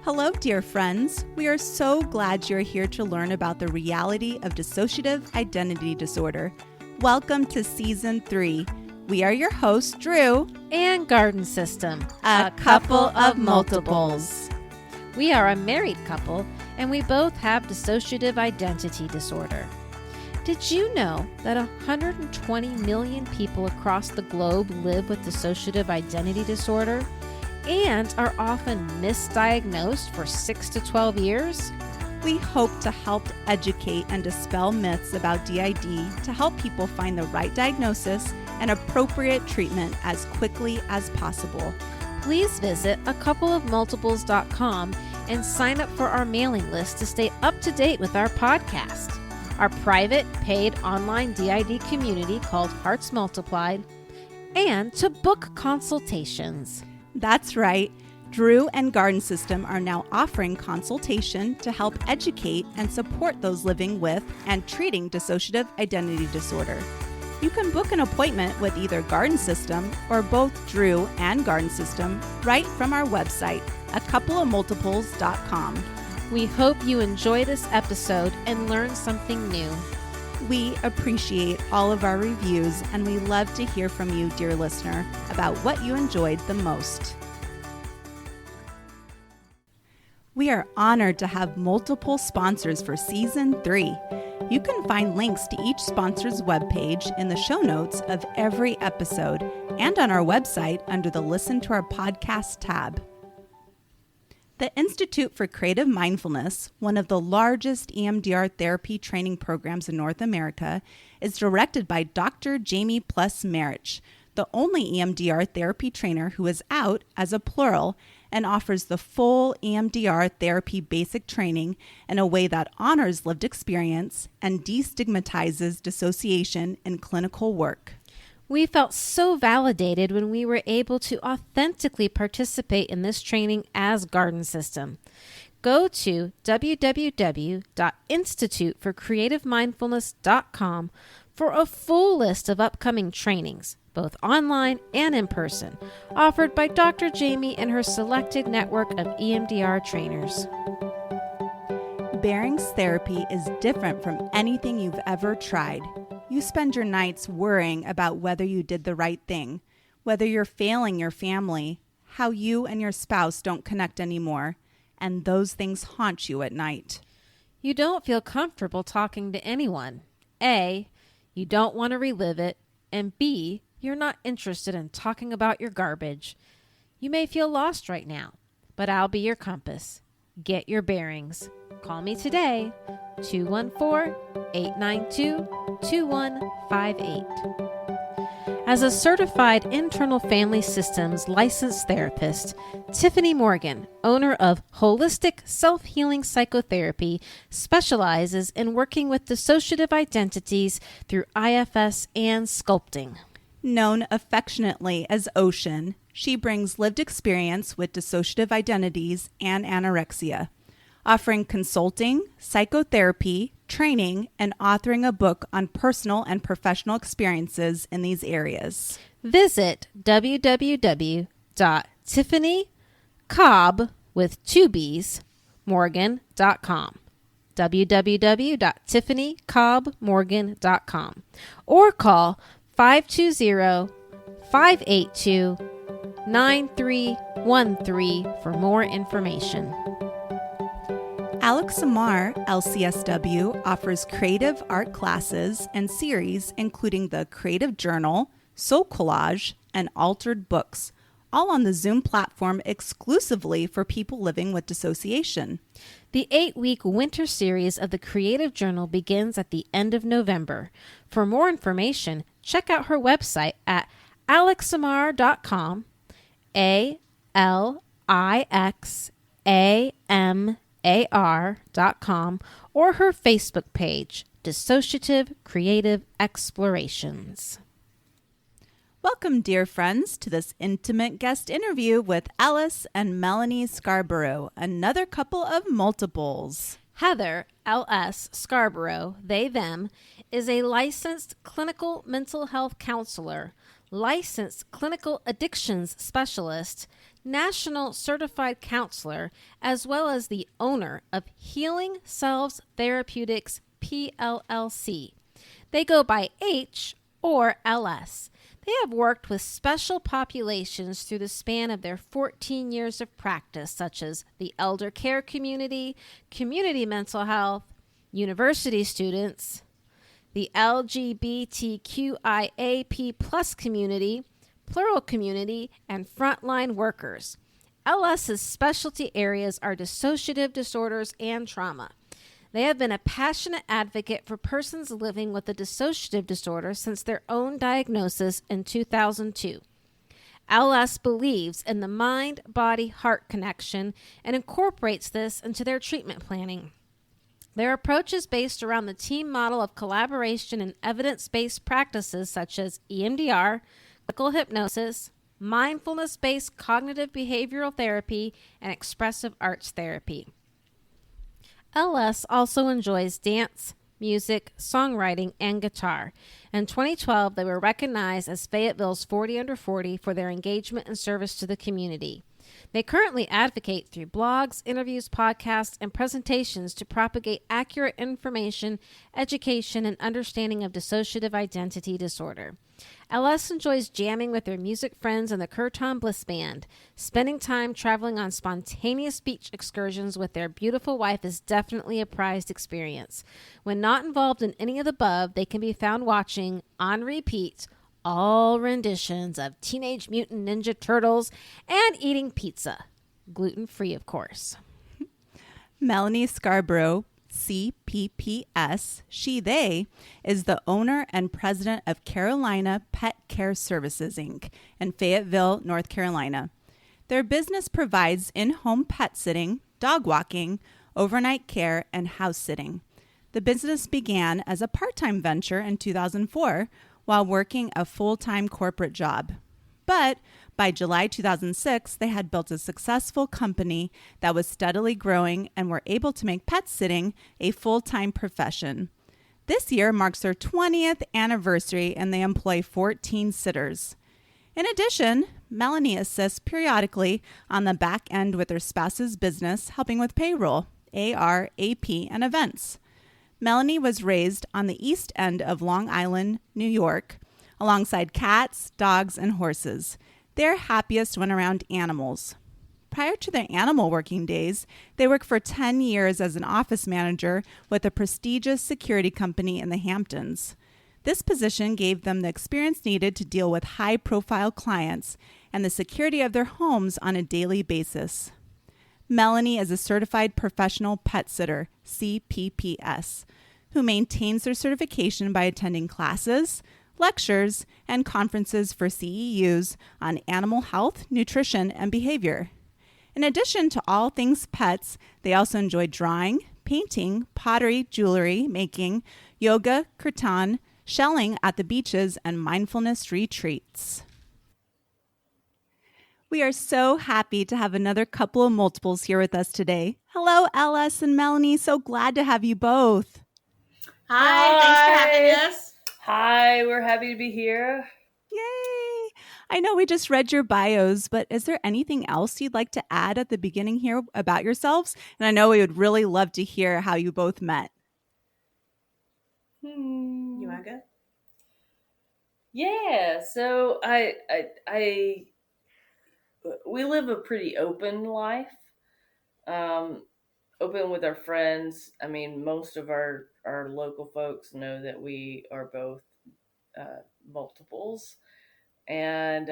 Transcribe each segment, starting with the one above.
Hello, dear friends. We are so glad you're here to learn about the reality of dissociative identity disorder. Welcome to Season 3. We are your hosts, Drew and Garden System, a couple of multiples. We are a married couple, and we both have dissociative identity disorder. Did you know that 120 million people across the globe live with dissociative identity disorder and are often misdiagnosed for 6 to 12 years? We hope to help educate and dispel myths about DID to help people find the right diagnosis and appropriate treatment as quickly as possible. Please visit acoupleofmultiples.com and sign up for our mailing list to stay up to date with our podcast, our private paid online DID community called Hearts Multiplied, and to book consultations. That's right. Drew and Garden System are now offering consultation to help educate and support those living with and treating dissociative identity disorder. You can book an appointment with either Garden System or both Drew and Garden System right from our website, acoupleofmultiples.com. We hope you enjoy this episode and learn something new. We appreciate all of our reviews, and we love to hear from you, dear listener, about what you enjoyed the most. We are honored to have multiple sponsors for Season 3. You can find links to each sponsor's webpage in the show notes of every episode and on our website under the Listen to Our Podcast tab. The Institute for Creative Mindfulness, one of the largest EMDR therapy training programs in North America, is directed by Dr. Jamie Pless-Marich, the only EMDR therapy trainer who is out as a plural and offers the full EMDR therapy basic training in a way that honors lived experience and destigmatizes dissociation in clinical work. We felt so validated when we were able to authentically participate in this training as Garden System. Go to www.instituteforcreativemindfulness.com for a full list of upcoming trainings, both online and in person, offered by Dr. Jamie and her selected network of EMDR trainers. Bearings therapy is different from anything you've ever tried. You spend your nights worrying about whether you did the right thing, whether you're failing your family, how you and your spouse don't connect anymore, and those things haunt you at night. You don't feel comfortable talking to anyone. A, you don't want to relive it, and B, you're not interested in talking about your garbage. You may feel lost right now, but I'll be your compass. Get your bearings. Call me today, 214-892-2158. As a certified internal family systems licensed therapist, Tiffany Morgan, owner of Holistic Self-Healing Psychotherapy, specializes in working with dissociative identities through IFS and sculpting. Known affectionately as Ocean, she brings lived experience with dissociative identities and anorexia, offering consulting, psychotherapy, training, and authoring a book on personal and professional experiences in these areas. Visit www.tiffanycobb with 2 B's, Morgan.com. www.tiffanycobbmorgan.com or call 520-582-9313 for more information. Alix Amar, LCSW, offers creative art classes and series including the Creative Journal, Soul Collage, and Altered Books, all on the Zoom platform exclusively for people living with dissociation. The 8-week winter series of the Creative Journal begins at the end of November. For more information, check out her website at alixamar.com, ALIXAMAR.com, or her Facebook page, Dissociative Creative Explorations. Welcome, dear friends, to this intimate guest interview with LS and Melanie Scarboro, another couple of multiples. Heather, LS Scarboro, they, them, is a licensed clinical mental health counselor, licensed clinical addictions specialist, national certified counselor, as well as the owner of Healing Selves Therapeutics, PLLC. They go by H or LS. They have worked with special populations through the span of their 14 years of practice, such as the elder care community, community mental health, university students, the LGBTQIAP plus community, plural community, and frontline workers. LS's specialty areas are dissociative disorders and trauma. They have been a passionate advocate for persons living with a dissociative disorder since their own diagnosis in 2002. LS believes in the mind-body-heart connection and incorporates this into their treatment planning. Their approach is based around the team model of collaboration and evidence-based practices such as EMDR, clinical hypnosis, mindfulness-based cognitive behavioral therapy, and expressive arts therapy. LS also enjoys dance, music, songwriting, and guitar. In 2012, they were recognized as Fayetteville's 40 Under 40 for their engagement and service to the community. They currently advocate through blogs, interviews, podcasts, and presentations to propagate accurate information, education, and understanding of dissociative identity disorder. LS enjoys jamming with their music friends in the Curton Bliss Band. Spending time traveling on spontaneous beach excursions with their beautiful wife is definitely a prized experience. When not involved in any of the above, they can be found watching, on repeat, all renditions of Teenage Mutant Ninja Turtles and eating pizza. Gluten-free, of course. Melanie Scarboro, CPPS, they, is the owner and president of Carolina Pet Care Services, Inc. in Fayetteville, North Carolina. Their business provides in-home pet sitting, dog walking, overnight care, and house sitting. The business began as a part-time venture in 2004 while working a full-time corporate job. But by July 2006, they had built a successful company that was steadily growing and were able to make pet sitting a full-time profession. This year marks their 20th anniversary and they employ 14 sitters. In addition, Melanie assists periodically on the back end with her spouse's business, helping with payroll, AR, AP, and events. Melanie was raised on the east end of Long Island, New York, alongside cats, dogs, and horses. They're happiest when around animals. Prior to their animal working days, they worked for 10 years as an office manager with a prestigious security company in the Hamptons. This position gave them the experience needed to deal with high-profile clients and the security of their homes on a daily basis. Melanie is a certified professional pet sitter, CPPS, who maintains their certification by attending classes, lectures, and conferences for CEUs on animal health, nutrition, and behavior. In addition to all things pets, they also enjoy drawing, painting, pottery, jewelry making, yoga, kirtan, shelling at the beaches, and mindfulness retreats. We are so happy to have another couple of multiples here with us today. Hello, LS and Melanie. So glad to have you both. Hi, thanks for having us. Hi, we're happy to be here. Yay! I know we just read your bios, but is there anything else you'd like to add at the beginning here about yourselves? And I know we would really love to hear how you both met. You want to go? Yeah, so we live a pretty open life, open with our friends. I mean, most of our local folks know that we are both multiples, and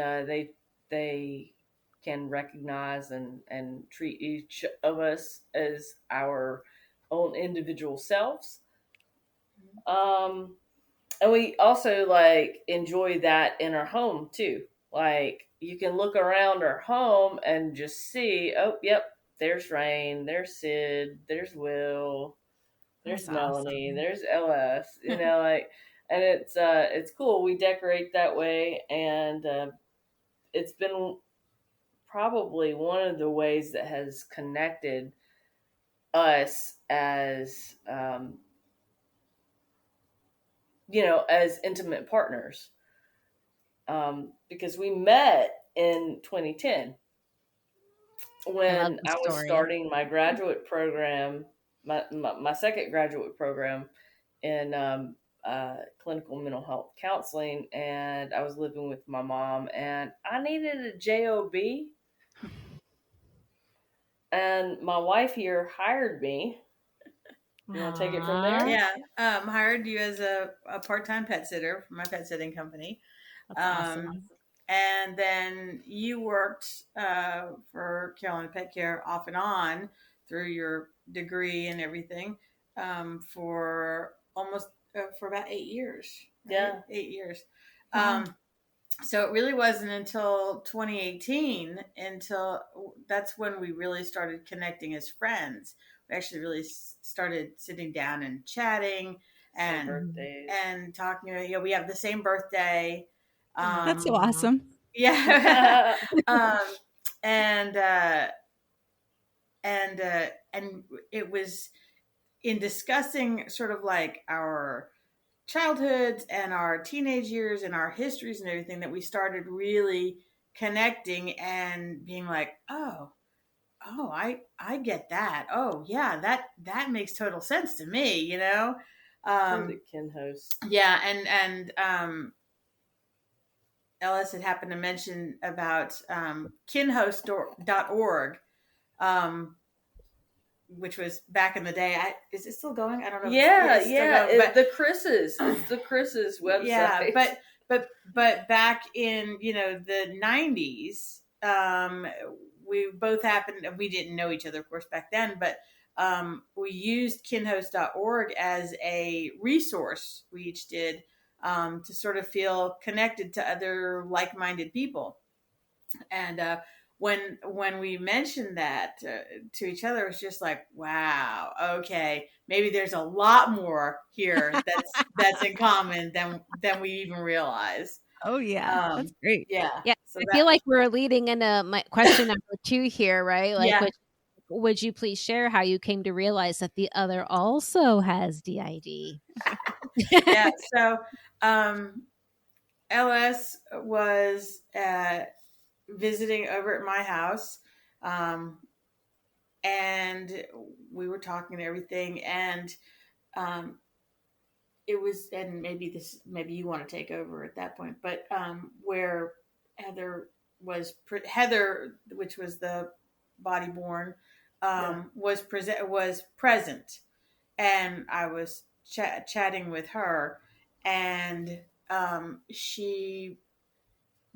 they can recognize and treat each of us as our own individual selves. And we also enjoy that in our home too. Like, you can look around our home and just see, oh, yep, there's Rain, there's Sid, there's Will, there's That's Melanie, awesome. there's LS, and it's cool. We decorate that way, and it's been probably one of the ways that has connected us as as intimate partners, because we met in 2010. when the I was story. starting my graduate program, my second graduate program in clinical mental health counseling, and I was living with my mom, and I needed a job, and my wife here hired me. You want to take it from there? Yeah. Hired you as a part-time pet sitter for my pet sitting company. That's awesome. And then you worked for Carolina Pet Care off and on through your degree and everything for almost for about 8 years. Right? Yeah. 8 years. Wow. So it really wasn't until 2018 until that's when we really started connecting as friends. We actually really started sitting down and chatting and talking. You know, we have the same birthday. That's so awesome. Yeah. And it was in discussing sort of like our childhoods and our teenage years and our histories and everything that we started really connecting and being like, oh, I get that. Oh yeah, that makes total sense to me, you know? Kinhost. Yeah. And LS had happened to mention about kinhost.org, which was back in the day. Is it still going? I don't know. Yeah. But the Chris's. It's the Chris's website. Yeah, but back in the 90s, we both happened. We didn't know each other, of course, back then, but we used kinhost.org as a resource. We each did to sort of feel connected to other like-minded people. And when we mentioned that to each other, it was just like, wow, okay, maybe there's a lot more here that's in common than we even realize. Oh yeah, that's great. Yeah. So I feel like we're leading into my question number 2 here, right? Like, would you please share how you came to realize that the other also has DID? Yeah. So LS was visiting over at my house, and we were talking and everything, and it was, and maybe you want to take over at that point, but where Heather, which was the body born, was present, and I was chatting with her, and she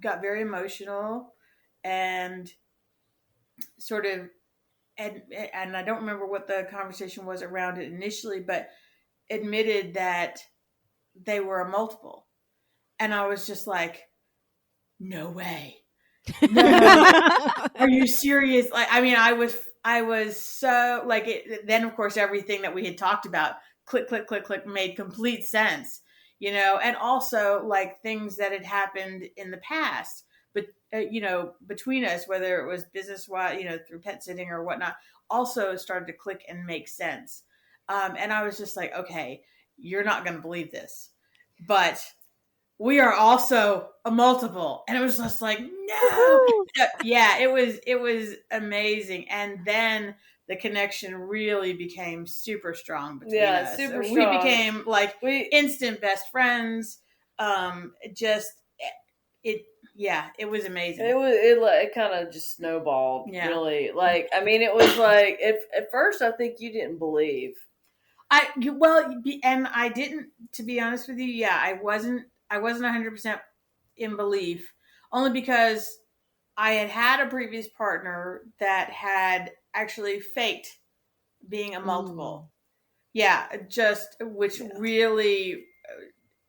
got very emotional and sort of, and I don't remember what the conversation was around it initially, but admitted that they were a multiple. And I was just like, no way. No. Are you serious? Like, I mean, I was so like it, then of course everything that we had talked about click made complete sense, and also like things that had happened in the past, but between us, whether it was business wise, through pet sitting or whatnot, also started to click and make sense. And I was just like, okay, you're not going to believe this, but we are also a multiple. And it was just like, no. Yeah, it was amazing. And then the connection really became super strong between us. Super strong. We became like instant best friends. It was amazing. It kind of just snowballed. Yeah. Really. Like, I mean, it was like, at first I think you didn't believe. And I didn't, to be honest with you. Yeah, I wasn't 100% in belief, only because I had a previous partner that had actually faked being a multiple. Yeah, which really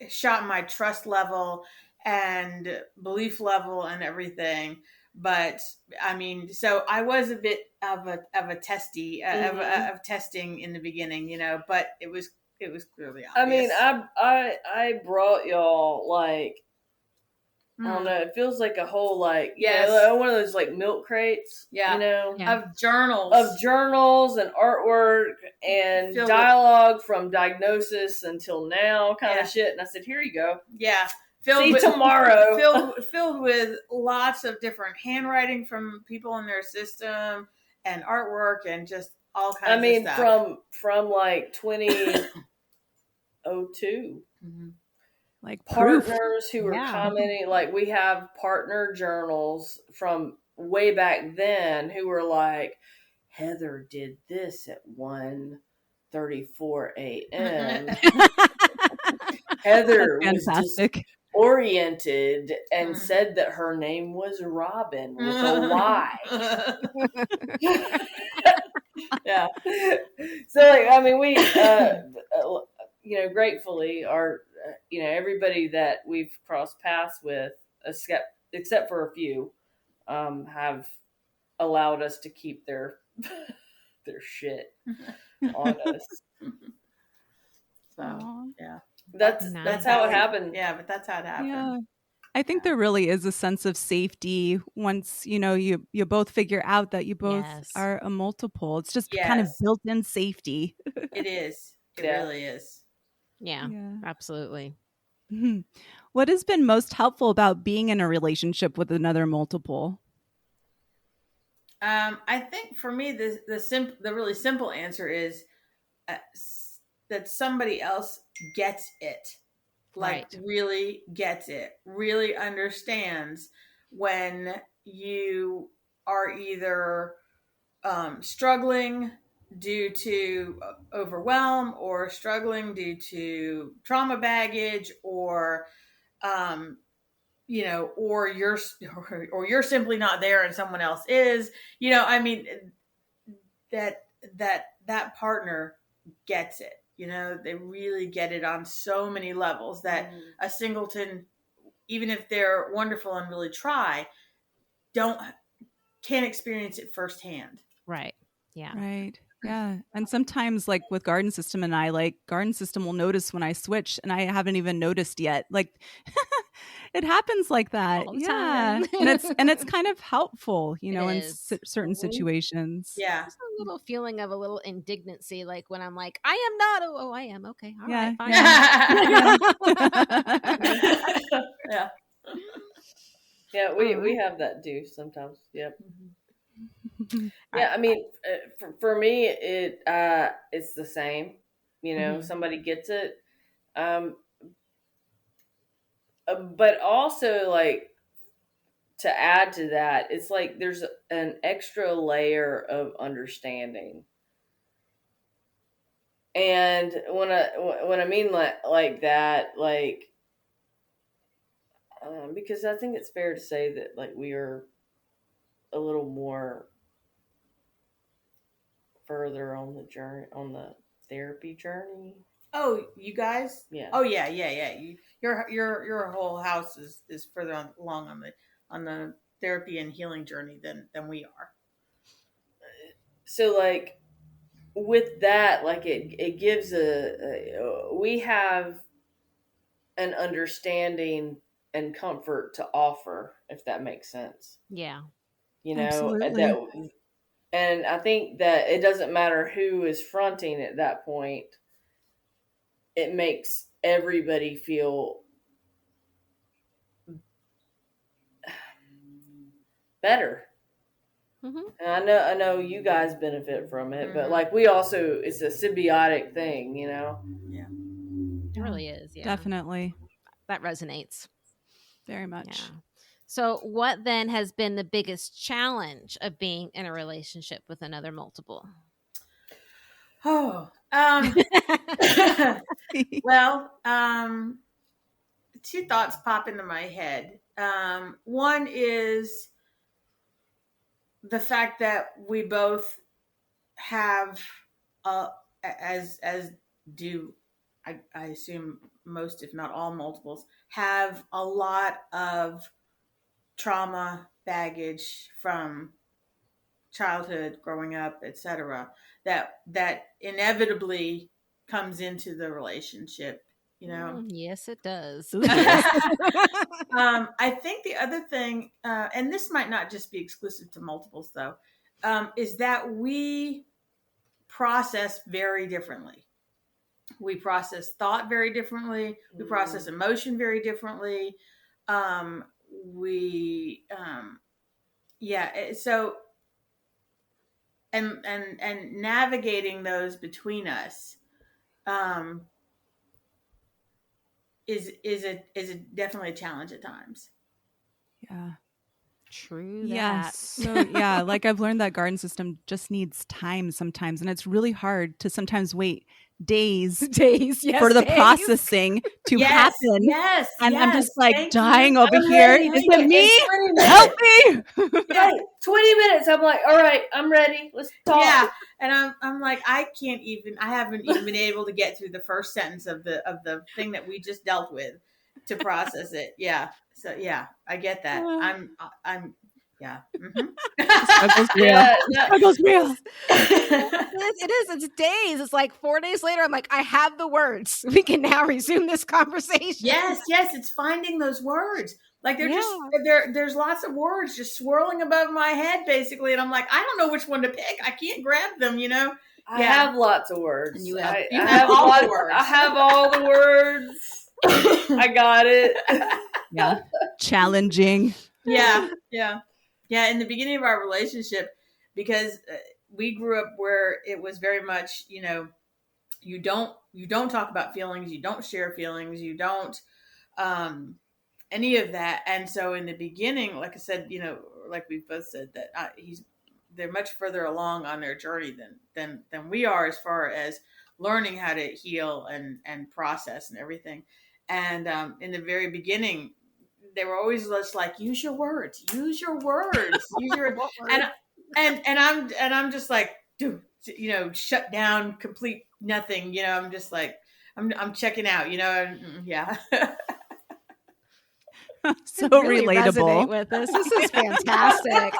shot my trust level and belief level and everything. But I mean, so I was a bit of a testy of testing in the beginning, but it was clearly obvious. I mean, I brought y'all like, I don't know, it feels like a whole like, one of those like milk crates, of journals and artwork and dialogue from diagnosis until now kind of shit. And I said, here you go. Yeah. See you tomorrow. filled with lots of different handwriting from people in their system and artwork and just all kinds of stuff. from like 2002. Mm-hmm. Like Partners who were commenting, like we have partner journals from way back then who were like, Heather did this at 1:34 a.m. Heather was just oriented and said that her name was Robin with a Y. Yeah. So, like, I mean, we, gratefully are, everybody that we've crossed paths with, except for a few, have allowed us to keep their shit on us. So, yeah. That's how it happened. Yeah, but that's how it happened. Yeah. I think there really is a sense of safety once, you both figure out that you both are a multiple. It's just kind of built-in safety. It is. It really is. Yeah, absolutely. Mm-hmm. What has been most helpful about being in a relationship with another multiple? I think for me, the really simple answer is that somebody else gets it. Really gets it, really understands when you are either struggling due to overwhelm or struggling due to trauma baggage or or you're simply not there and someone else is, I mean, that partner gets it. They really get it on so many levels that a singleton, even if they're wonderful and really try, can't experience it firsthand. Right. Yeah. Right. Yeah. And sometimes, like with Garden System and I, like Garden System will notice when I switch and I haven't even noticed yet. Like it happens like that. All the time. and it's kind of helpful, in certain Mm-hmm. situations. Yeah. There's a little feeling of a little indignancy, like when I'm like, I am not. Oh, I am. Okay. All right. Fine. Yeah. Yeah. We have that too sometimes. Yep. Yeah, I mean, for me, it's the same. Somebody gets it, but also like to add to that, it's like there's an extra layer of understanding. And when I mean like that, like because I think it's fair to say that like we are a little more further on the journey, on the therapy journey. Oh, you guys? Yeah. Oh, yeah. Your whole house is further along on the therapy and healing journey than we are. So, like, with that, like, it gives we have an understanding and comfort to offer, if that makes sense. Yeah. Absolutely. And I think that it doesn't matter who is fronting at that point. It makes everybody feel better. Mm-hmm. And I know you guys benefit from it, but like we also, it's a symbiotic thing, Yeah. It really is. Yeah. Definitely. That resonates. Very much. Yeah. So what then has been the biggest challenge of being in a relationship with another multiple? Oh, well, two thoughts pop into my head. One is the fact that we both have, as do I assume most, if not all multiples, have a lot of trauma baggage from childhood, growing up, etc. That inevitably comes into the relationship. Yes, it does. I think the other thing, and this might not just be exclusive to multiples though, is that we process very differently. We process thought very differently. We process emotion very differently. We so and navigating those between us is a definitely a challenge at times. Yeah. True Yeah. that. So yeah, like I've learned that garden system just needs time sometimes, and it's really hard to sometimes wait days Yes, for the days. processing to happen. Yes. And I'm just like Thank dying you. over I'm here. ready. Is it me? 20 minutes. Help me! Right, 20 minutes. I'm like, all right, I'm ready. Let's talk. Yeah, and I'm like, I haven't even been able to get through the first sentence of the thing that we just dealt with to process it. Yeah, so yeah, I get that. I'm yeah. Struggle's real. Yeah, Struggle's real. It is. It's days. It's like 4 days later. I'm like, I have the words. We can now resume this conversation. Yes, it's finding those words. Like they're just there's lots of words just swirling above my head basically, and I'm like, I don't know which one to pick. I can't grab them, you know. I have lots of words. And you I have all the words. I have all the words. I got it. Yeah. Challenging. Yeah. In the beginning of our relationship, because we grew up where it was very much, you know, you don't talk about feelings, you don't share feelings, you don't any of that. And so in the beginning, like I said, you know, like we both said, that they're much further along on their journey than we are as far as learning how to heal and process and everything. And in the very beginning, they were always just like, use your words, use your and I'm just like, dude, you know, shut down, complete nothing, you know. I'm just like, I'm checking out, you know. And, yeah. So really relatable. resonate with this. This is fantastic.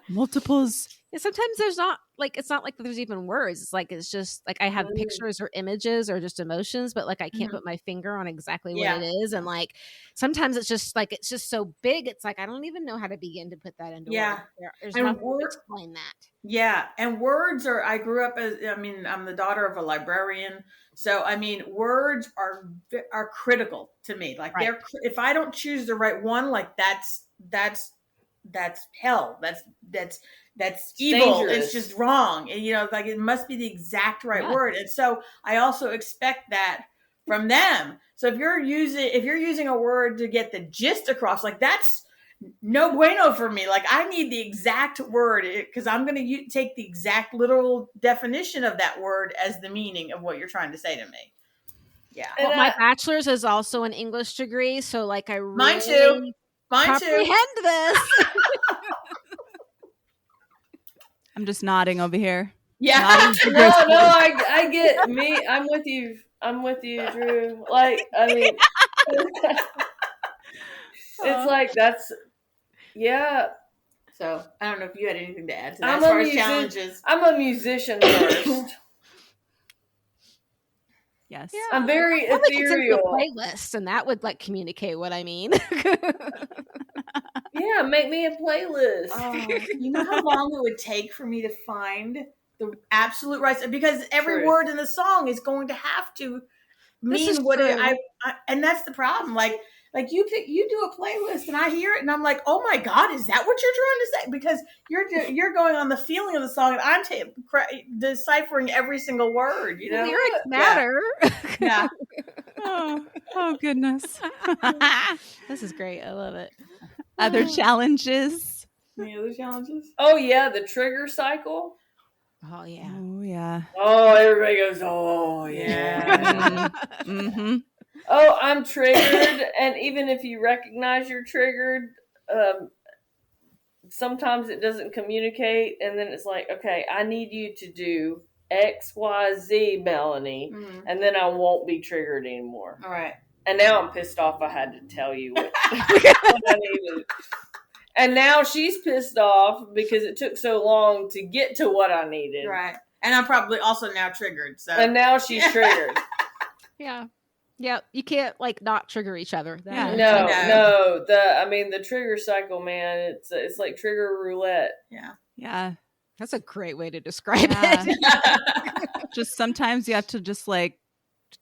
Multiples. Yeah, sometimes there's not like, it's not like there's even words. It's like, it's just like I have pictures or images or just emotions, but like I can't put my finger on exactly what it is. And like sometimes it's just like, it's just so big. It's like I don't even know how to begin to put that into words. There's nothing to explain that. Yeah, and words are. I grew up as. I mean, I'm the daughter of a librarian, so I mean, words are critical to me. Like they're. If I don't choose the right one, like that's hell. That's evil. Dangerous. It's just wrong. And, you know, like it must be the exact right word. And so I also expect that from them. So if you're using a word to get the gist across, like that's no bueno for me. Like I need the exact word because I'm going to take the exact literal definition of that word as the meaning of what you're trying to say to me. Yeah. Well, my bachelor's is also an English degree, so like I really Mine too. comprehend this. I'm just nodding over here. Yeah. No, I get me. I'm with you, Drew. Like, I mean, it's like that's, yeah. So I don't know if you had anything to add to that as far as challenges. I'm a musician first. Yes. Yeah. I'm very ethereal. Playlist, and that would like communicate what I mean. Yeah, make me a playlist. You know how long it would take for me to find the absolute right, because every word in the song is going to have to mean what I and that's the problem. Like you do a playlist and I hear it and I'm like, oh my God, is that what you're trying to say? Because you're going on the feeling of the song and I'm deciphering every single word. You know, lyrics matter. Yeah. Oh goodness. This is great. I love it. Other challenges? Any other challenges? Oh yeah, the trigger cycle. Oh yeah. Oh yeah. Oh, everybody goes, oh yeah. Mm-hmm. Oh, I'm triggered. And even if you recognize you're triggered, sometimes it doesn't communicate. And then it's like, okay, I need you to do X, Y, Z, Melanie. Mm-hmm. And then I won't be triggered anymore. All right. And now I'm pissed off I had to tell you what I needed. And now she's pissed off because it took so long to get to what I needed. Right. And I'm probably also now triggered. So. And now she's triggered. Yeah. Yeah. You can't like not trigger each other. No. The trigger cycle, man, it's like trigger roulette. Yeah. Yeah. That's a great way to describe Yeah. it. Just sometimes you have to just like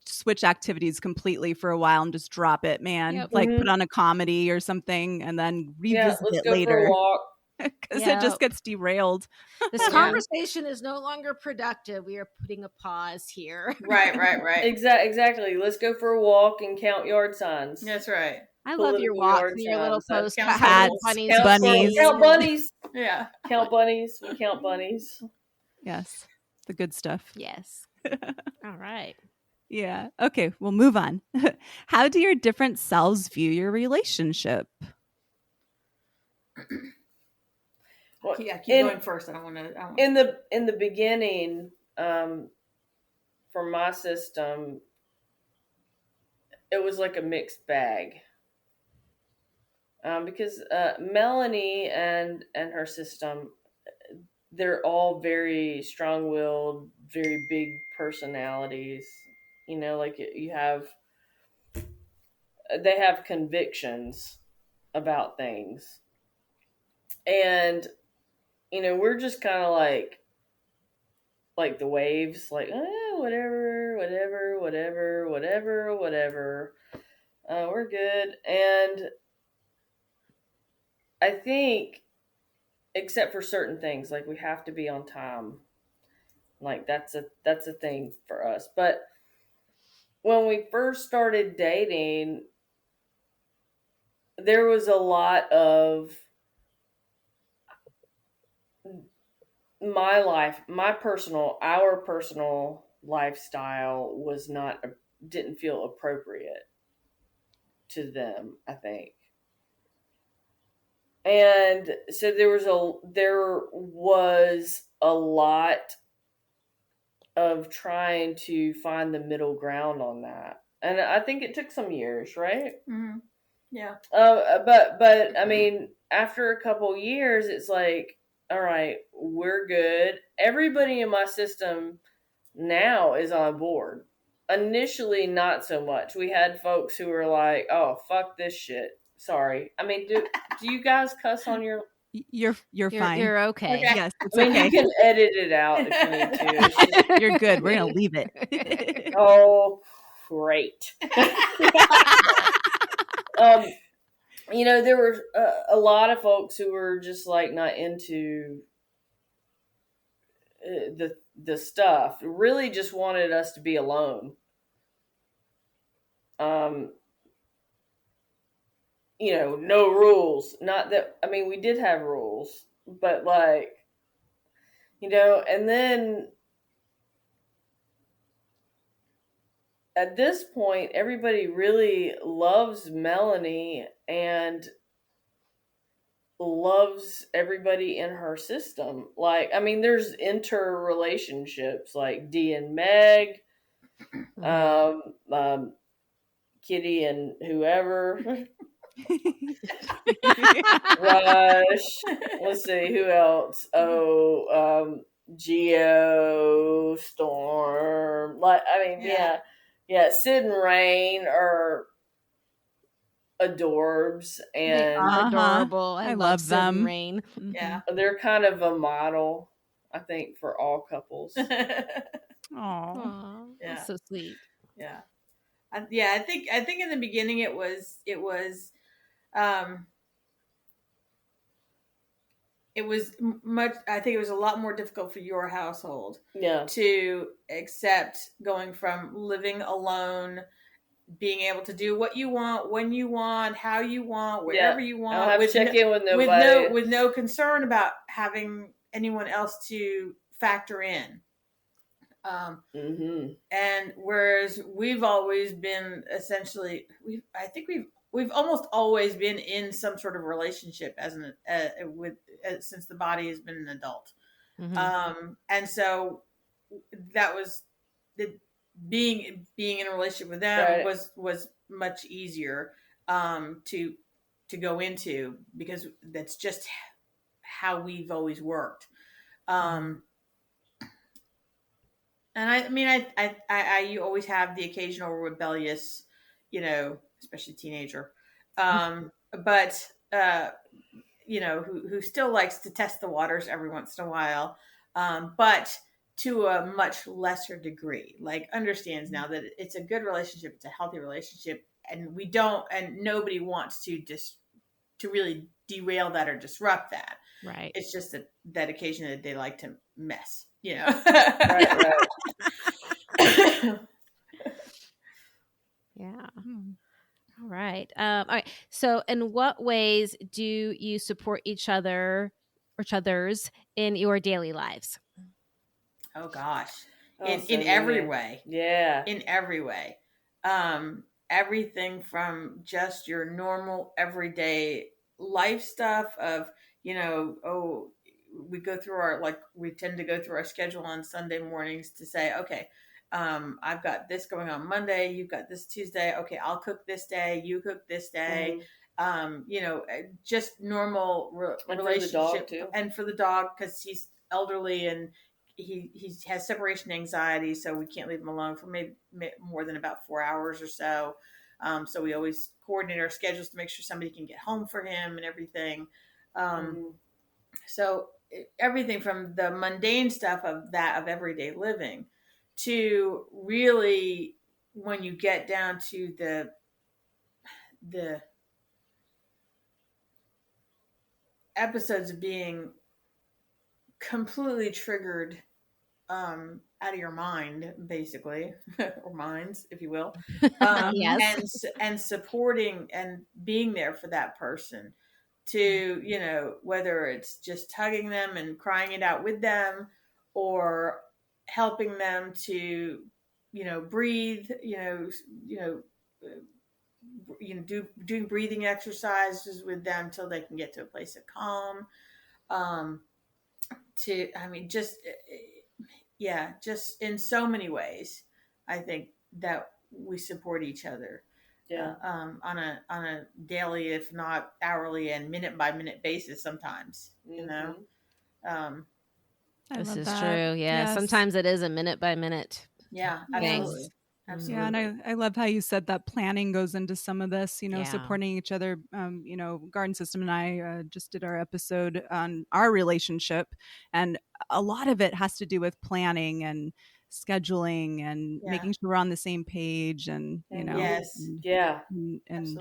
switch activities completely for a while and just drop it, man. Yep. Like Mhm. put on a comedy or something and then Yeah, revisit let's it go for a later walk. because it Yep. just gets derailed. This Yeah. conversation is no longer productive. We are putting a pause here. Right. Exactly. Let's go for a walk and count yard signs. That's right. I love your Political walks yard and your little signs. posts Count about how many cats, bunnies, Count bunnies. Count bunnies. Yeah. Count bunnies. We count bunnies. Yes, the good stuff. Yes. All right. Yeah. Okay, we'll move on. How do your different selves view your relationship? Well, Yeah, keep in- going first. I don't want to. in the beginning, for my system, it was like a mixed bag. Because Melanie and her system, they're all very strong-willed, very big personalities. You know, like they have convictions about things, and you know, we're just kind of like the waves, like whatever. We're good, and I think, except for certain things, like we have to be on time. Like that's a thing for us. But when we first started dating, there was a lot of our personal lifestyle didn't feel appropriate to them, I think. And so there was a lot of trying to find the middle ground on that. And I think it took some years, right? Mm-hmm. Yeah. But I mean, after a couple years, it's like, all right, we're good. Everybody in my system now is on board. Initially, not so much. We had folks who were like, "Oh, fuck this shit." Sorry. I mean, do you guys cuss on your? You're fine. You're okay. Yes, it's I mean, okay. you can edit it out if you need to. It's just, You're good. We're gonna leave it. oh, great. You know, there were a lot of folks who were just like not into the stuff. Really, just wanted us to be alone. You know, no rules. Not that, I mean, we did have rules, but like, you know, and then at this point, everybody really loves Melanie and loves everybody in her system. Like, I mean, there's interrelationships like D and Meg, Kitty and whoever. Rush. Let's see, who else? Oh, Geo, Storm. Like, I mean, yeah. Sid and Rain are adorbs, They and are adorable. I love love them. Sid and Rain. Yeah. they're kind of a model, I think, for all couples. Aw. Aw, Yeah. that's so sweet. Yeah. I think in the beginning it was much. I think it was a lot more difficult for your household Yeah. to accept going from living alone, being able to do what you want, when you want, how you want, wherever you want. I don't have to check in with nobody. with no concern about having anyone else to factor in. And whereas we've always been essentially, we've almost always been in some sort of relationship since the body has been an adult. And so that was being in a relationship with them was much easier to go into, because that's just how we've always worked. And I mean, you always have the occasional rebellious, you know, especially teenager. But who still likes to test the waters every once in a while, but to a much lesser degree, like understands now that it's a good relationship, it's a healthy relationship, and nobody wants to really derail that or disrupt that. Right. It's just that occasionally they like to mess, Right. Yeah. All right. All right. So, in what ways do you support each other's in your daily lives? Oh gosh. Oh, In every way. Yeah. In every way. Everything from just your normal everyday life stuff of, we tend to go through our schedule on Sunday mornings to say, okay, I've got this going on Monday, you've got this Tuesday. Okay, I'll cook this day, you cook this day. Just normal relationship. For the dog too. And for the dog, because he's elderly and he has separation anxiety, so we can't leave him alone for maybe more than about 4 hours or so. So we always coordinate our schedules to make sure somebody can get home for him and everything. So everything from the mundane stuff of everyday living to really when you get down to the episodes of being completely triggered out of your mind, basically, or minds, if you will. Yes. And supporting and being there for that person to, whether it's just hugging them and crying it out with them or helping them to, breathe, doing breathing exercises with them till they can get to a place of calm. Just in so many ways, I think that we support each other. Yeah. On a daily, if not hourly and minute by minute basis sometimes, This is true. Yeah. Yes. Sometimes it is a minute by minute. Yeah, absolutely. Absolutely. Yeah, and I love how you said that planning goes into some of this, supporting each other. Garden System and I just did our episode on our relationship, and a lot of it has to do with planning and scheduling and making sure we're on the same page and, Yes. And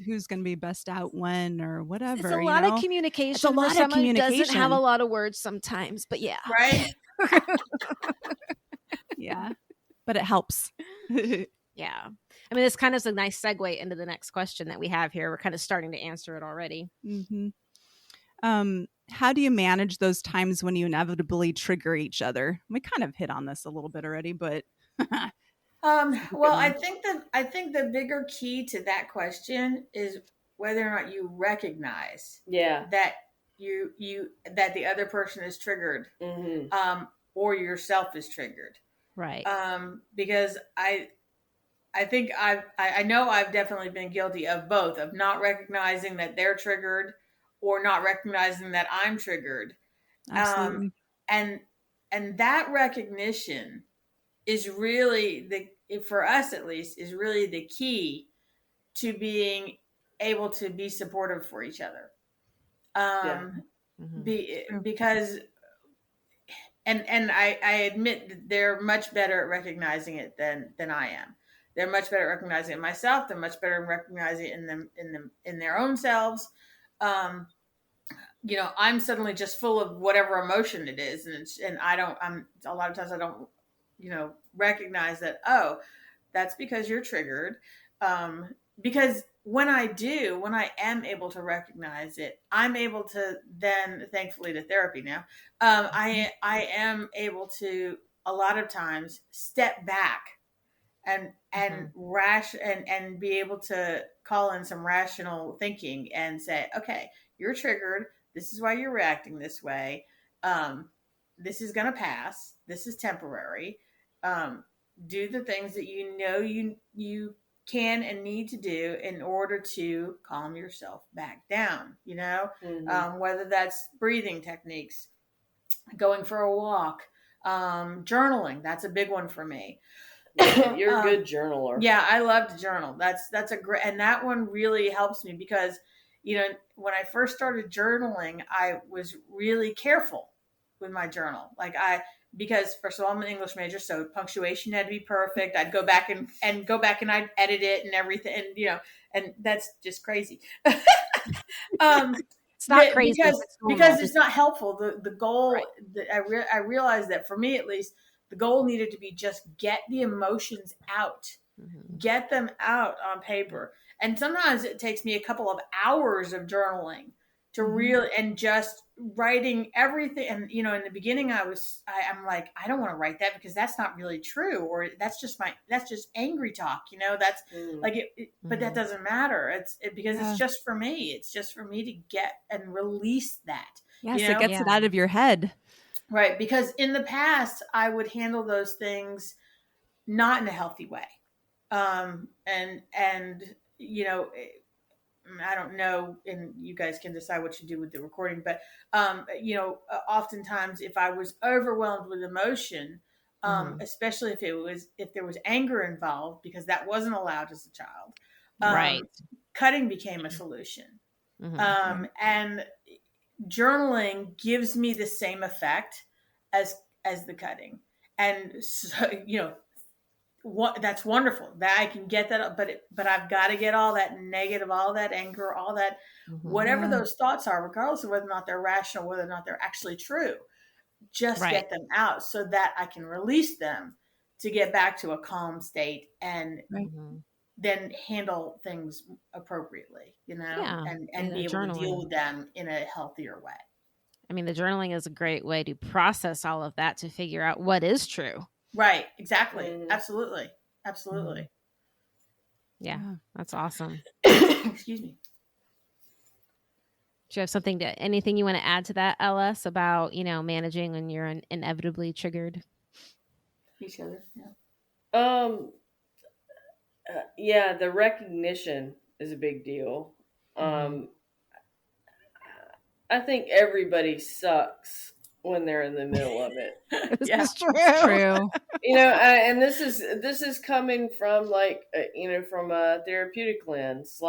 who's going to be best out when or whatever. It's a lot of communication. It's a lot of communication. Who doesn't have a lot of words sometimes, but yeah. Right. Yeah. But it helps. Yeah. I mean, this kind of is a nice segue into the next question that we have here. We're kind of starting to answer it already. Mm-hmm. How do you manage those times when you inevitably trigger each other? We kind of hit on this a little bit already, but well, I think the bigger key to that question is whether or not you recognize that that the other person is triggered, or yourself is triggered. Right. Because I think I know I've definitely been guilty of both, of not recognizing that they're triggered or not recognizing that I'm triggered. Absolutely. And that recognition is really for us at least, is really the key to being able to be supportive for each other. Because And I admit that they're much better at recognizing it than I am. They're much better at recognizing it myself. They're much better at recognizing it in their own selves. I'm suddenly just full of whatever emotion it is, and I'm a lot of times I don't, recognize that. Oh, that's because you're triggered. Because when I am able to recognize it, I'm able to then, thankfully to therapy now, I am able to a lot of times step back and be able to call in some rational thinking and say, okay, you're triggered. This is why you're reacting this way. This is going to pass. This is temporary. Do the things that you can and need to do in order to calm yourself back down, whether that's breathing techniques, going for a walk, journaling. That's a big one for me. You're a good journaler. Yeah, I love to journal. That's a great, and that one really helps me because, when I first started journaling, I was really careful with my journal. Because first of all, I'm an English major, so punctuation had to be perfect. I'd go back and I'd edit it and everything. And, and that's just crazy. It's not crazy because it's not helpful. The goal, right. I realized that for me, at least, the goal needed to be just get the emotions out, get them out on paper. And sometimes it takes me a couple of hours of journaling to really, and just writing everything. And, in the beginning I'm like, I don't want to write that because that's not really true. Or that's just angry talk, that's but that doesn't matter. Because it's just for me. It's just for me to get and release that. Yes, it gets it out of your head. Right. Because in the past I would handle those things not in a healthy way. I don't know, and you guys can decide what you do with the recording, but, oftentimes if I was overwhelmed with emotion, especially if there was anger involved, because that wasn't allowed as a child, right. Cutting became a solution. And journaling gives me the same effect as the cutting. And so, that's wonderful that I can get that, but I've got to get all that negative, all that anger, all that, whatever those thoughts are, regardless of whether or not they're rational, whether or not they're actually true, just get them out so that I can release them to get back to a calm state and then handle things appropriately, and be able to deal with them in a healthier way. I mean, the journaling is a great way to process all of that, to figure out what is true. Right. Exactly. Absolutely. Yeah. That's awesome. Excuse me. Do you have anything you want to add to that, LS, about, managing when you're inevitably triggered? Each other. Yeah. The recognition is a big deal. I think everybody sucks when they're in the middle of it. That's true. And this is coming from from a therapeutic lens.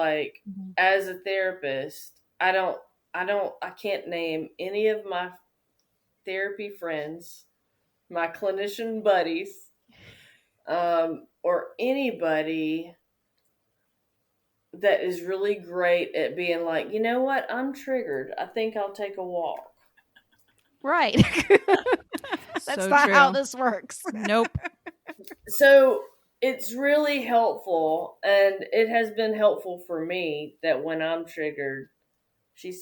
As a therapist, I can't name any of my therapy friends, my clinician buddies, or anybody that is really great at being like, you know what, I'm triggered. I think I'll take a walk. Right. That's not how this works. Nope. So it's really helpful, and it has been helpful for me that when I'm triggered, she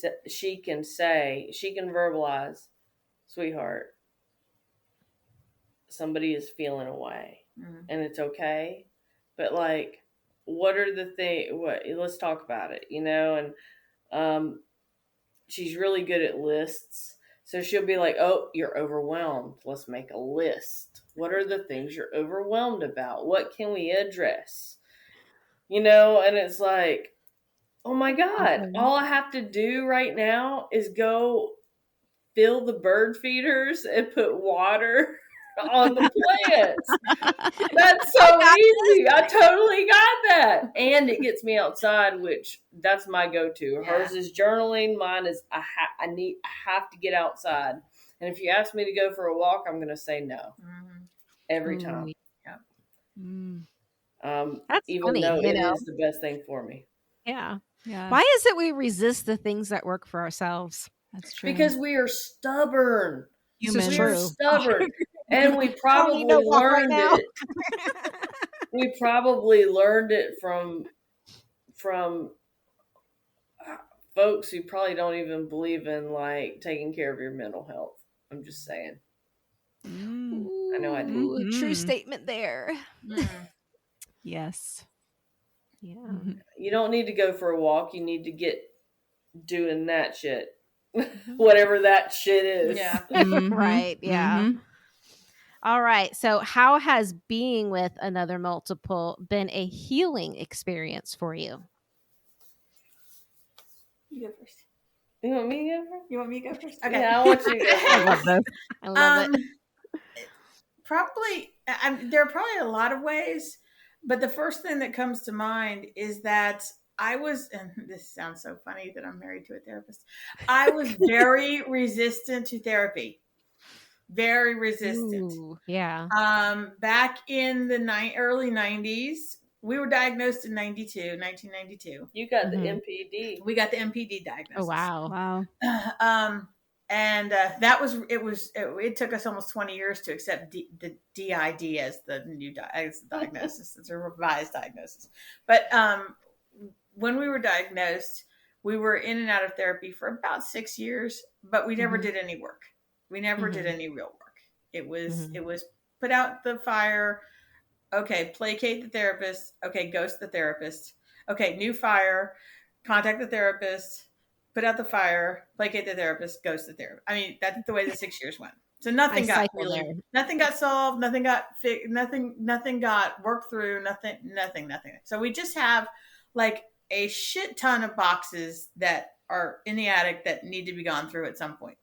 can verbalize, sweetheart, somebody is feeling away, and it's okay. But what are the things? Let's talk about it, and she's really good at lists. So she'll be like, oh, you're overwhelmed. Let's make a list. What are the things you're overwhelmed about? What can we address? And it's like, oh my God, all I have to do right now is go fill the bird feeders and put water on the plants. That's so easy. I totally got that. And it gets me outside, which that's my go-to. Hers is journaling. Mine is I have to get outside. And if you ask me to go for a walk, I'm going to say no every time. That's even funny, though it is the best thing for me. Yeah. Yeah. Why is it we resist the things that work for ourselves? That's true. Because we are stubborn. Humans. We're stubborn. And we probably learned it. We probably learned it from folks who probably don't even believe in taking care of your mental health. I'm just saying. I know I do. True statement there. Yes. Yeah. You don't need to go for a walk. You need to get doing that shit. Whatever that shit is. Yeah. Right. Yeah. All right. So how has being with another multiple been a healing experience for you? You go first. You want me to go first? You want me to go first? Okay. Yeah, I want you to go first. I love this. I love it. Probably, there are probably a lot of ways, but the first thing that comes to mind is that I was, and this sounds so funny that I'm married to a therapist. I was very resistant to therapy. Very resistant. Ooh, yeah. Back in the early 90s, we were diagnosed in 1992. You got the MPD. We got the MPD diagnosis. Oh, wow. And it took us almost 20 years to accept the DID as the new diagnosis. It's a revised diagnosis. But when we were diagnosed, we were in and out of therapy for about 6 years, but we never did any work. We never did any real work. It was put out the fire. Okay, placate the therapist. Okay, ghost the therapist. Okay, new fire. Contact the therapist. Put out the fire. Placate the therapist. Ghost the therapist. I mean, that's the way the 6 years went. So nothing got solved. Nothing got fixed. Nothing got worked through. Nothing. So we just have like a shit ton of boxes that are in the attic that need to be gone through at some point.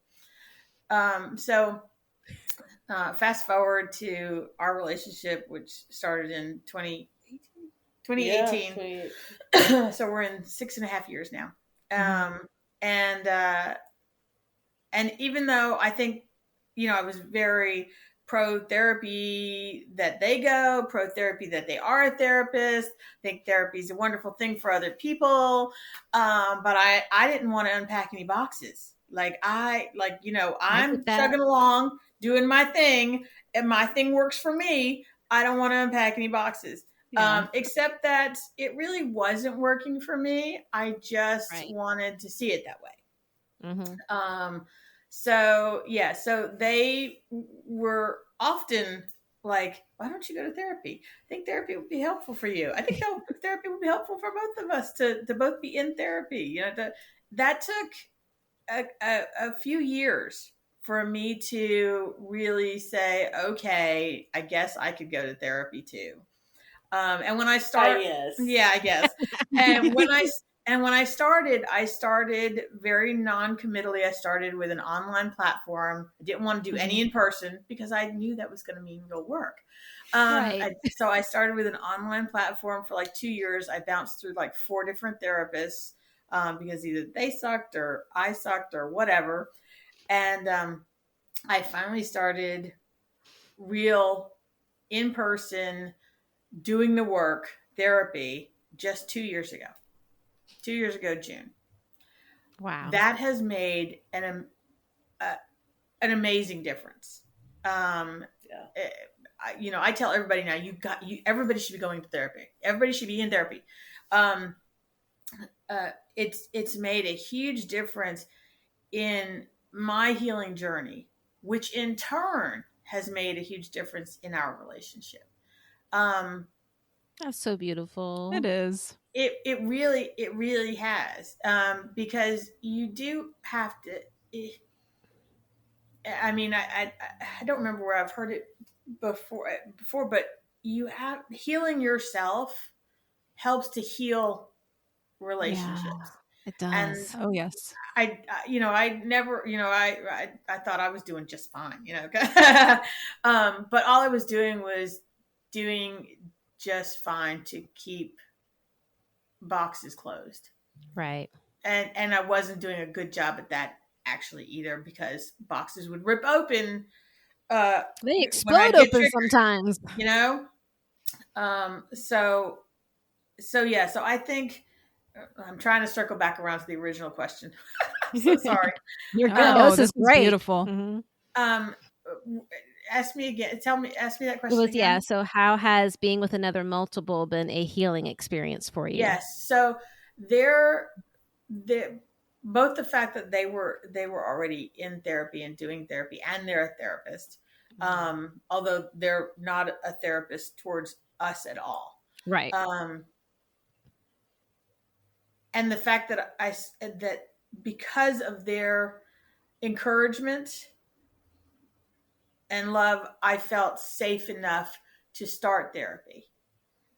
Fast forward to our relationship, which started in 2018. Yeah, so we're in 6.5 years now. And even though I think, I was very pro therapy that they go, pro therapy that they are a therapist, I think therapy is a wonderful thing for other people. But I didn't want to unpack any boxes. I'm chugging along, doing my thing, and my thing works for me. I don't want to unpack any boxes. Yeah. Except that it really wasn't working for me. I just wanted to see it that way. So they were often like, why don't you go to therapy? I think therapy would be helpful for you. I think therapy would be helpful for both of us to both be in therapy. That took a few years for me to really say, okay, I guess I could go to therapy too. And when I started, I guess. And when I started very non-committally. I started with an online platform. I didn't want to do any in person because I knew that was going to mean real work. So I started with an online platform for like 2 years. I bounced through like 4 different therapists because either they sucked or I sucked or whatever. And I finally started real in-person doing the work therapy just 2 years ago. 2 years ago, June. Wow. That has made an amazing difference. I tell everybody now, everybody should be going to therapy. Everybody should be in therapy. It's made a huge difference in my healing journey, which in turn has made a huge difference in our relationship. That's so beautiful. It is. It really has. Because you do have to. I don't remember where I've heard it before, but healing yourself helps to heal relationships. Yeah, it does. And oh yes. I thought I was doing just fine, but all I was doing was doing just fine to keep boxes closed. Right. And I wasn't doing a good job at that actually either, because boxes would rip open. They explode open sometimes. So I think I'm trying to circle back around to the original question. I'm so sorry. You're good. This is great. Beautiful. Mm-hmm. Ask me again. Ask me that question again. Yeah. So how has being with another multiple been a healing experience for you? Yes. So both the fact that they were already in therapy and doing therapy, and they're a therapist, although they're not a therapist towards us at all. Right. And the fact that that because of their encouragement and love, I felt safe enough to start therapy.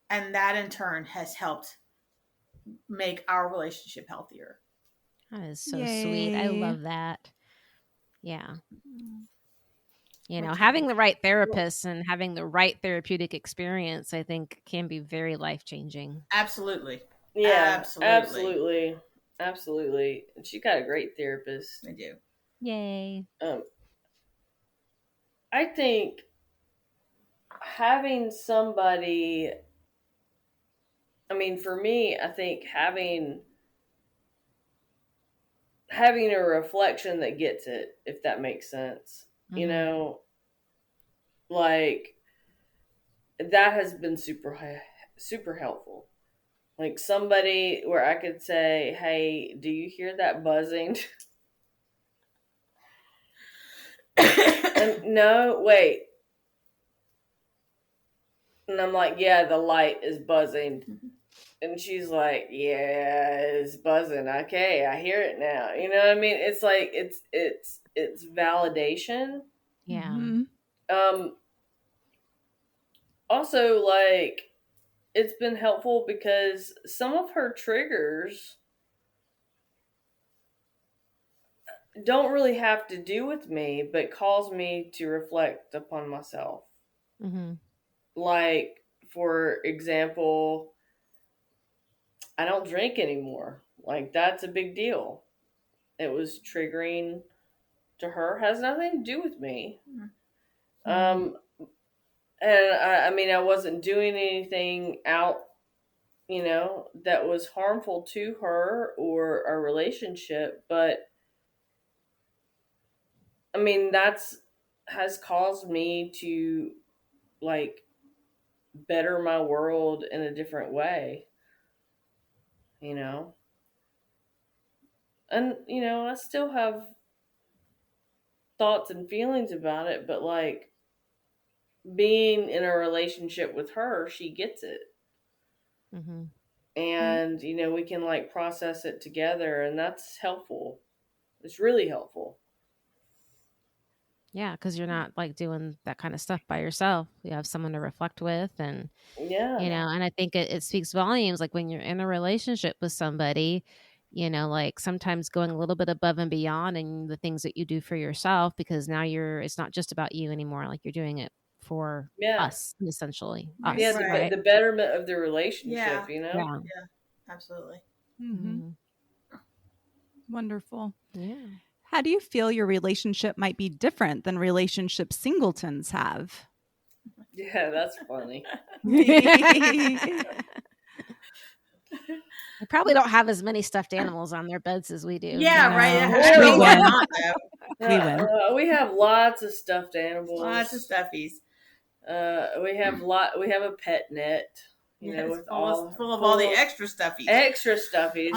And that in turn has helped make our relationship healthier. That is so sweet. I love that. Yeah. Having the right therapist and having the right therapeutic experience, I think, can be very life-changing. Absolutely. Yeah, Absolutely. absolutely. And she got a great therapist. I do. Yay. I think having somebody, I mean, for me, I think having a reflection that gets it, if that makes sense. You know, like that has been super helpful. Like somebody where I could say, "Hey, do you hear that buzzing?" And, no, wait. And I'm like, "Yeah, the light is buzzing." And she's like, "Yeah, it's buzzing. Okay, I hear it now." You know what I mean? It's like it's validation. Yeah. Also, like, it's been helpful because some of her triggers don't really have to do with me, but cause me to reflect upon myself. Like, for example, I don't drink anymore. Like, that's a big deal. It was triggering to her, has nothing to do with me. And I mean, I wasn't doing anything out, you know, that was harmful to her or our relationship, but I mean, has caused me to like better my world in a different way, you know? And, you know, I still have thoughts and feelings about it, but like being in a relationship with her, she gets it. And, you know, we can like process it together, and that's helpful. It's really helpful. Yeah, because you're not like doing that kind of stuff by yourself. You have someone to reflect with, and Yeah. you know, and I think it speaks volumes. Like when you're in a relationship with somebody, you know, like sometimes going a little bit above and beyond and the things that you do for yourself, because now it's not just about you anymore. Like you're doing it for us, essentially. Us, Yeah, right? the betterment of the relationship, you know? Yeah, absolutely. Wonderful. Yeah. How do you feel your relationship might be different than relationships singletons have? Yeah, that's funny. They probably don't have as many stuffed animals on their beds as we do. Yeah, No. right. We win. Not, We have lots of stuffed animals. Lots of stuffies. We have a pet net, you know, with full of all the extra stuffies. Extra stuffies.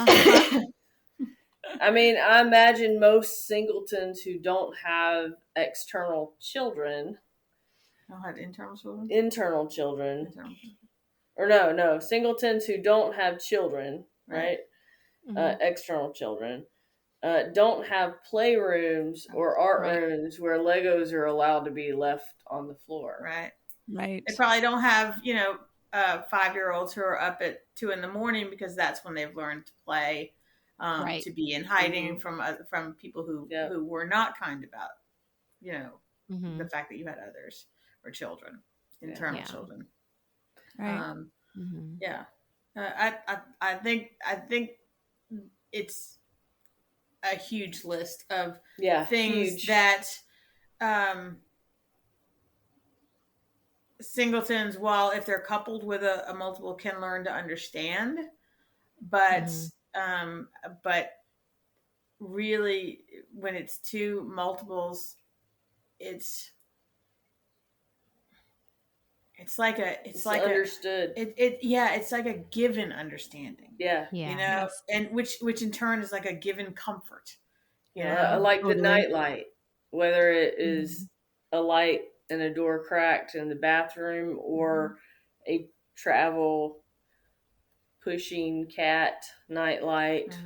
I mean, I imagine most singletons who don't have external children. Don't have internal children? Internal children. Or no, singletons who don't have children, right? External children. Don't have playrooms or art rooms where Legos are allowed to be left on the floor. Right. Right. They probably don't have, 5-year-olds who are up at 2 a.m. because that's when they've learned to play, to be in hiding from people who were not kind about, the fact that you had others or children, internal children. Right. Yeah. I think it's a huge list of things that singletons, while if they're coupled with a multiple, can learn to understand, but really when it's two multiples, it's like understood. It's like a given understanding. Yeah. And which in turn is like a given comfort. Like the nightlight, whether it is a light and a door cracked in the bathroom or a travel pushing cat nightlight.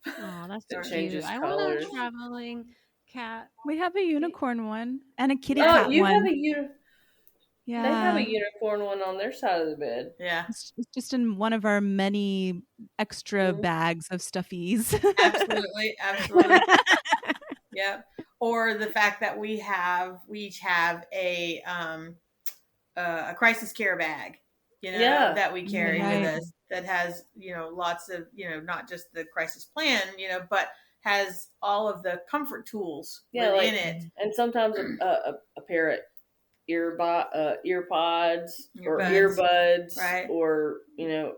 Oh, that's that cute. changes I colors. want a traveling cat. We have a unicorn one and a kitty cat you one. Have a Yeah. They have a unicorn one on their side of the bed. Yeah. It's just in one of our many extra bags of stuffies. Absolutely. Yeah. Or the fact that we each have a crisis care bag, that we carry with us. that has, lots of, not just the crisis plan, but has all of the comfort tools within it. And sometimes a pair of earpods or earbuds, right? Or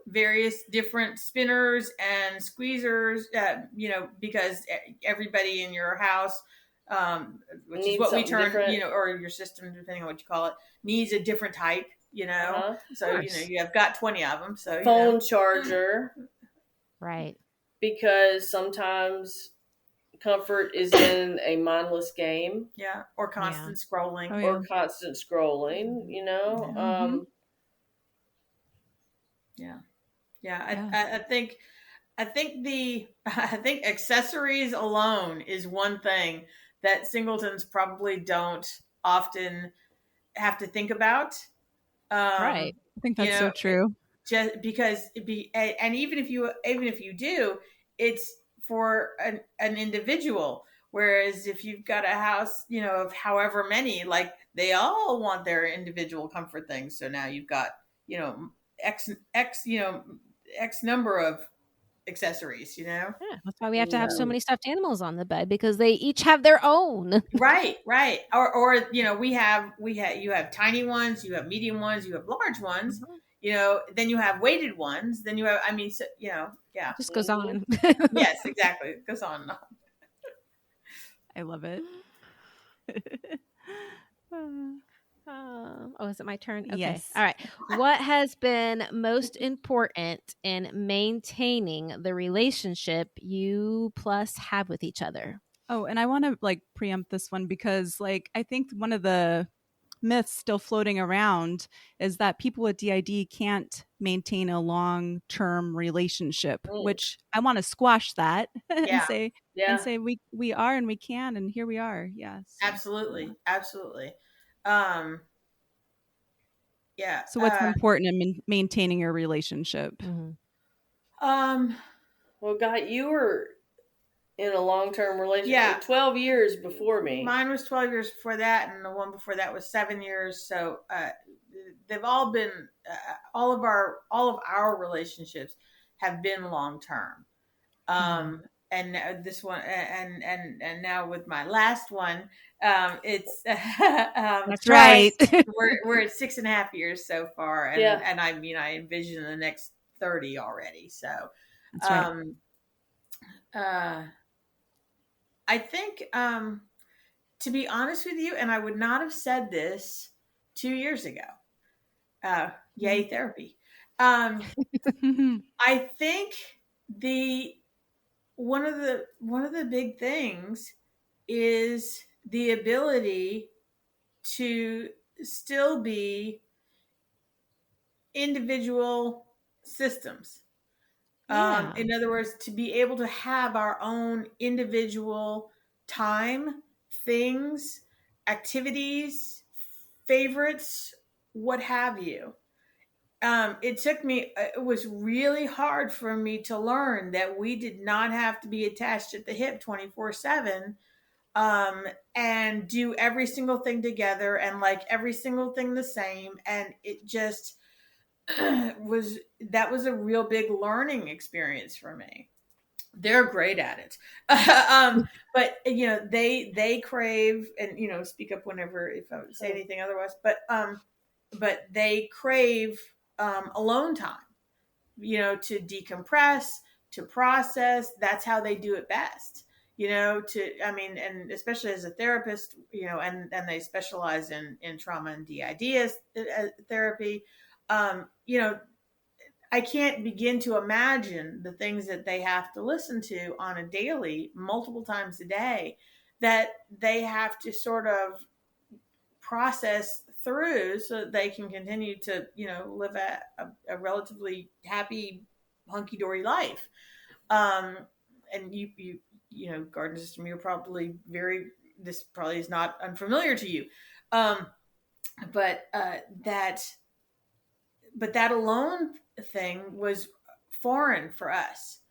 various different spinners and squeezers, because everybody in your house, which is what we term, different. Or your system, depending on what you call it, needs a different type. So you have got 20 of them. So phone charger, right? Because sometimes comfort is in a mindless game, or constant scrolling, I think accessories alone is one thing that singletons probably don't often have to think about. Right. I think that's so true. Just because and even if you do, it's for an individual. Whereas if you've got a house, of however many, like they all want their individual comfort things. So now you've got, X number of accessories, Yeah, that's why we have to have so many stuffed animals on the bed, because they each have their own. Right. Or you have tiny ones, you have medium ones, you have large ones, then you have weighted ones, then you have, It just goes on. Yes, exactly. It goes on and on. I love it. Is it my turn? Okay. Yes. All right. What has been most important in maintaining the relationship you plus have with each other? Oh, and I want to preempt this one because I think one of the myths still floating around is that people with DID can't maintain a long-term relationship, which I want to squash that and say we are and we can, and here we are. Yes. Absolutely. Yeah. So what's important in maintaining your relationship? Well, God, you were in a long-term relationship for 12 years before me. Mine was 12 years before that, and the one before that was 7 years. So they've all been all of our relationships have been long-term. And this one, and now with my last one, it's that's right. we're at 6.5 years so far, and I envision the next 30 already. So that's right. I think, to be honest with you, and I would not have said this 2 years ago. Yay, therapy. I think one of the big things is the ability to still be individual systems. In other words, to be able to have our own individual time, things, activities, favorites, what have you. It was really hard for me to learn that we did not have to be attached at the hip 24/7, and do every single thing together and like every single thing the same. And it just was a real big learning experience for me. They're great at it. But they crave, and speak up whenever if I say anything otherwise, but they crave alone time, to decompress, to process. That's how they do it best, and especially as a therapist, and they specialize in trauma and DID therapy. I can't begin to imagine the things that they have to listen to on a daily, multiple times a day, that they have to sort of process through so that they can continue to, live a relatively happy, hunky-dory life. And you garden system, you're probably this probably is not unfamiliar to you. But that alone thing was foreign for us.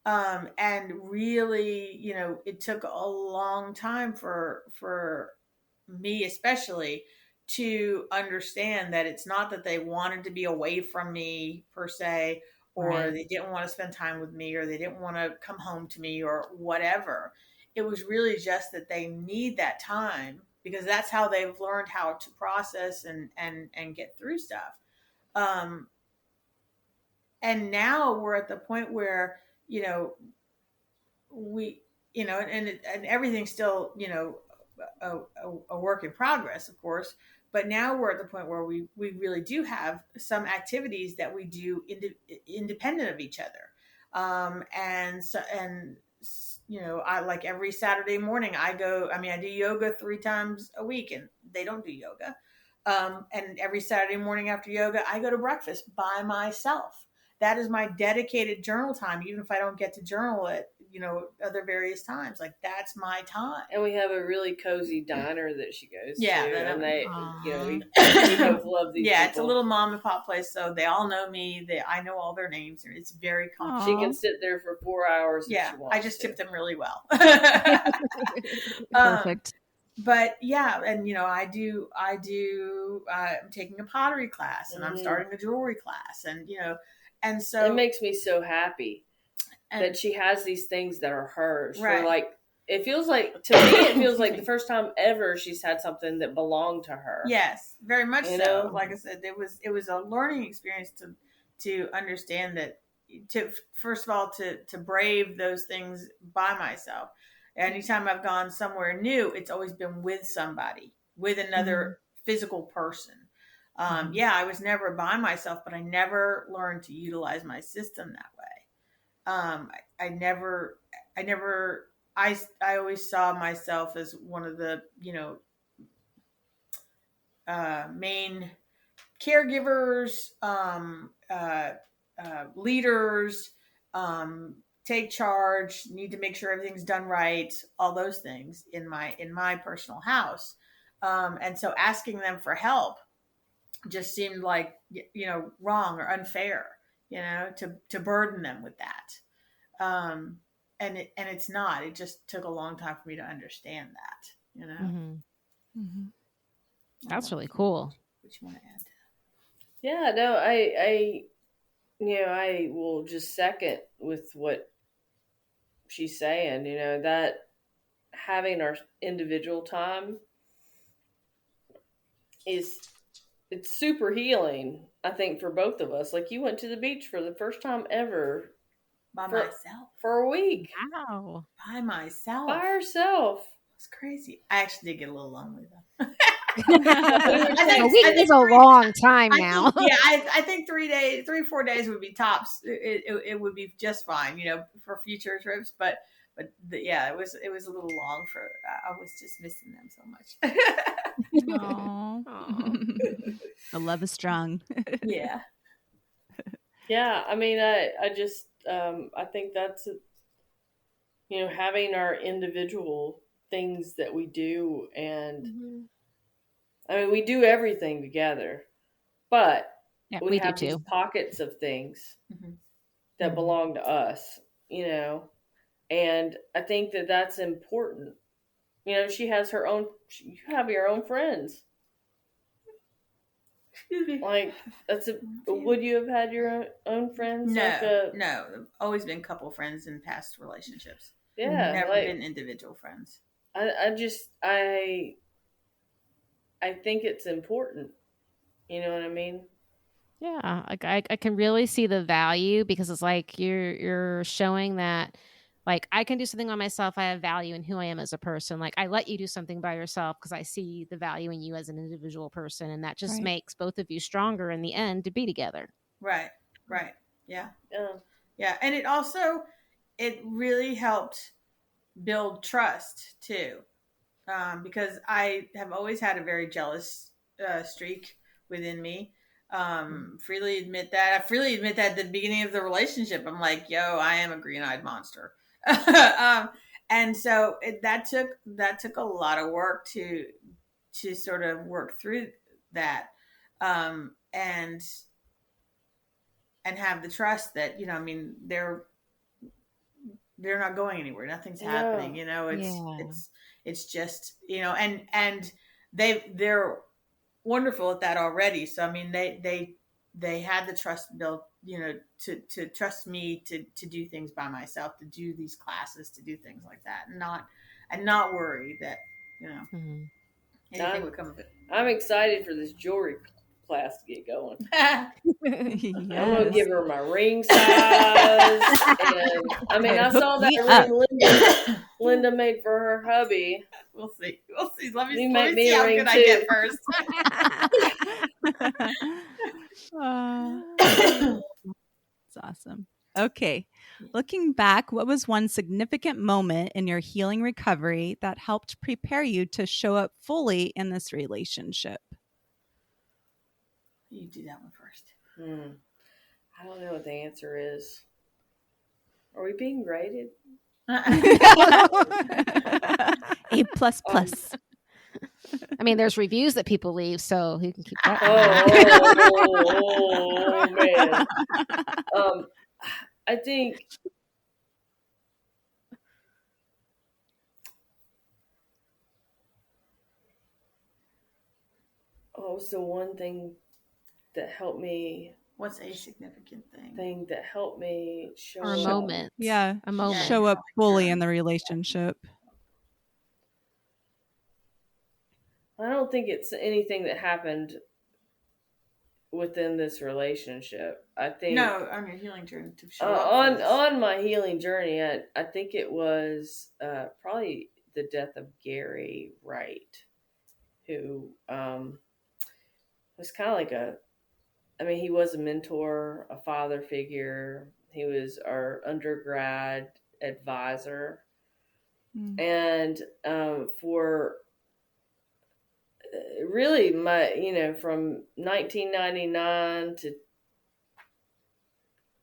And really, it took a long time for me especially to understand that it's not that they wanted to be away from me per se, or Right. they didn't want to spend time with me, or they didn't want to come home to me, or whatever. It was really just that they need that time, because that's how they've learned how to process and get through stuff. Um, and now we're at the point where, we, and everything's still, a work in progress, of course. But now we're at the point where we really do have some activities that we do independent of each other. I like every Saturday morning I do yoga 3 times a week, and they don't do yoga. And every Saturday morning after yoga, I go to breakfast by myself. That is my dedicated journal time, even if I don't get to journal at, other various times. Like, that's my time. And we have a really cozy diner that she goes to. And they, we both love these Yeah, people. it's a little mom and pop place, so they all know me. I know all their names. It's very comfortable. She can sit there for 4 hours if she wants I just tip them really well. Perfect. But yeah, and I'm taking a pottery class, and I'm starting a jewelry class, and so it makes me so happy that she has these things that are hers. Right. For like, it feels like the first time ever she's had something that belonged to her. Yes, very much You so. know? Like I said, it was a learning experience to understand that, first of all, to brave those things by myself. Anytime I've gone somewhere new, it's always been with somebody, with another physical person. Yeah, I was never by myself, but I never learned to utilize my system that way. I always saw myself as one of the, main caregivers, leaders, take charge, need to make sure everything's done right, all those things in my personal house. And so asking them for help just seemed like, wrong or unfair, to burden them with that. And it's not. It just took a long time for me to understand that, That's really cool. What you want to add? Yeah, no, I will just second with what she's saying, that having our individual time it's super healing, I think, for both of us. Like, you went to the beach for the first time ever By myself. for a week. Wow. By myself. By herself. It's crazy. I actually did get a little lonely though. A week is a long time now. I think 4 days would be tops. It would be just fine, for future trips. But it was a little long for. I was just missing them so much. Aww. The love is strong. Yeah. Yeah, I mean, I just I think that's having our individual things that we do, and I mean, we do everything together, but we have these pockets of things that belong to us, and I think that that's important. She has her own. You have your own friends. Like, would you have had your own friends? No. Always been couple friends in past relationships. Yeah, never been individual friends. I think it's important. You know what I mean? Yeah, like I can really see the value, because it's like you're showing that, like, I can do something by myself. I have value in who I am as a person. Like, I let you do something by yourself because I see the value in you as an individual person, and that just makes both of you stronger in the end to be together. Right. Yeah. And it really helped build trust too, because I have always had a very jealous streak within me. Freely admit that. I freely admit that at the beginning of the relationship. I'm like, yo, I am a green-eyed monster. And so that took a lot of work to sort of work through that, and have the trust that, I mean, they're not going anywhere. Nothing's happening. It's just, and they're wonderful at that already. So I mean, they they had the trust built, to trust me to do things by myself, to do these classes, to do things like that, and not worry that, Mhm. anything would come of it. I'm excited for this jewelry class to get going. Yes. I'm gonna give her my ring size. And I saw that ring Linda made for her hubby. We'll see. Let You me make me see a how ring good I too. get first. It's awesome. Okay. Looking back, what was one significant moment in your healing recovery that helped prepare you to show up fully in this relationship? You do that one first. I don't know what the answer is. Are we being graded? A++. I mean, there's reviews that people leave, so you can keep that. Oh man. I think so one thing that helped me. What's a significant thing that helped me show Or a up? moment. Yeah. A moment. Show up fully in the relationship. I don't think it's anything that happened within this relationship. I think on your healing journey to show up on my healing journey, I think it was probably the death of Gary Wright, who was kind of like he was a mentor, a father figure. He was our undergrad advisor. And for really my, from 1999 to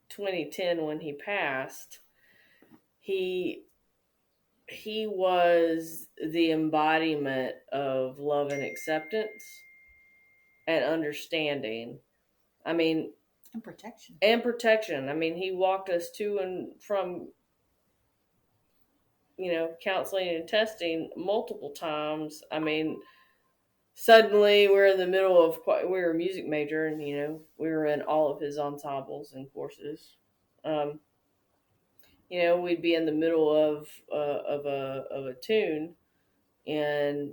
2010 when he passed, he was the embodiment of love and acceptance and understanding. And protection. He walked us to and from, counseling and testing multiple times. Suddenly we're in the middle of, we were a music major, and, we were in all of his ensembles and courses. We'd be in the middle of a tune and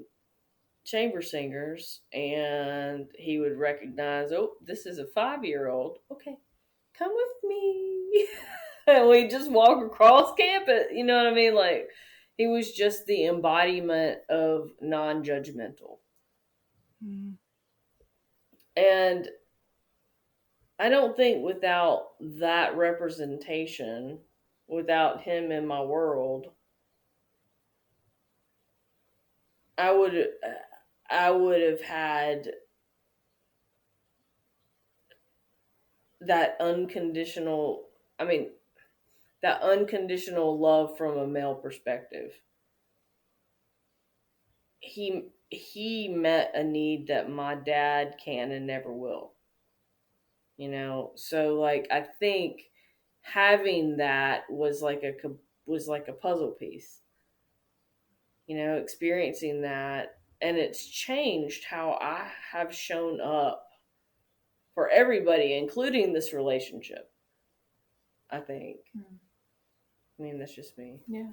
chamber singers, and he would recognize, oh, this is a 5-year-old. Okay, come with me. And we just walk across campus. You know what I mean? Like, he was just the embodiment of non-judgmental. And I don't think without that representation, without him in my world, I would have had that unconditional love from a male perspective. He met a need that my dad can and never will. So like, I think having that was like a puzzle piece. Experiencing that, and it's changed how I have shown up for everybody, including this relationship, I think. That's just me. Yeah.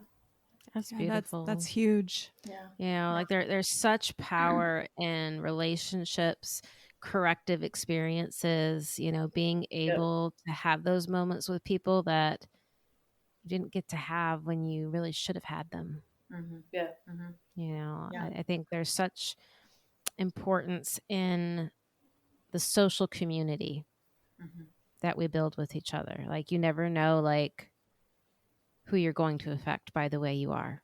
That's beautiful. That's huge. Yeah. Like there's such power in relationships, corrective experiences, being able to have those moments with people that you didn't get to have when you really should have had them. Yeah. I think there's such importance in the social community that we build with each other. Like, you never know, like, who you're going to affect by the way you are.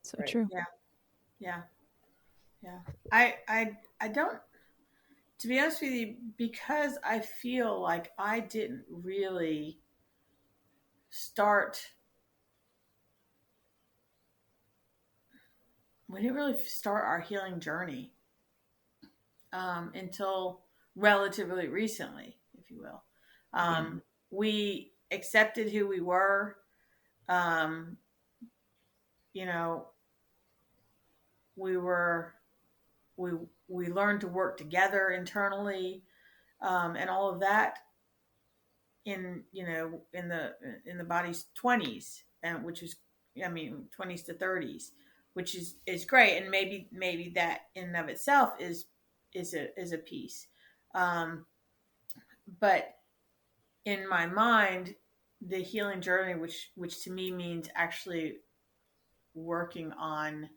So true. Yeah. I don't, to be honest with you, because I feel like I didn't really start our healing journey until relatively recently, if you will. We accepted who we were. We learned to work together internally. and all of that in in the body's 20s, and which is, I mean, 20s to 30s, which is great, and maybe that in and of itself is a piece, but in my mind, the healing journey, which to me means actually working on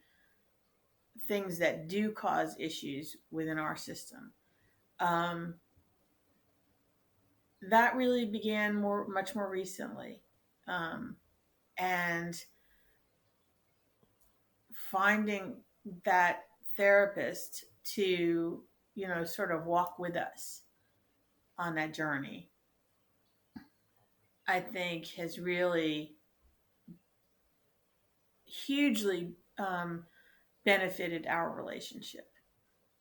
things that do cause issues within our system, that really began much more recently, and finding that therapist to sort of walk with us on that journey, I think has really hugely benefited our relationship,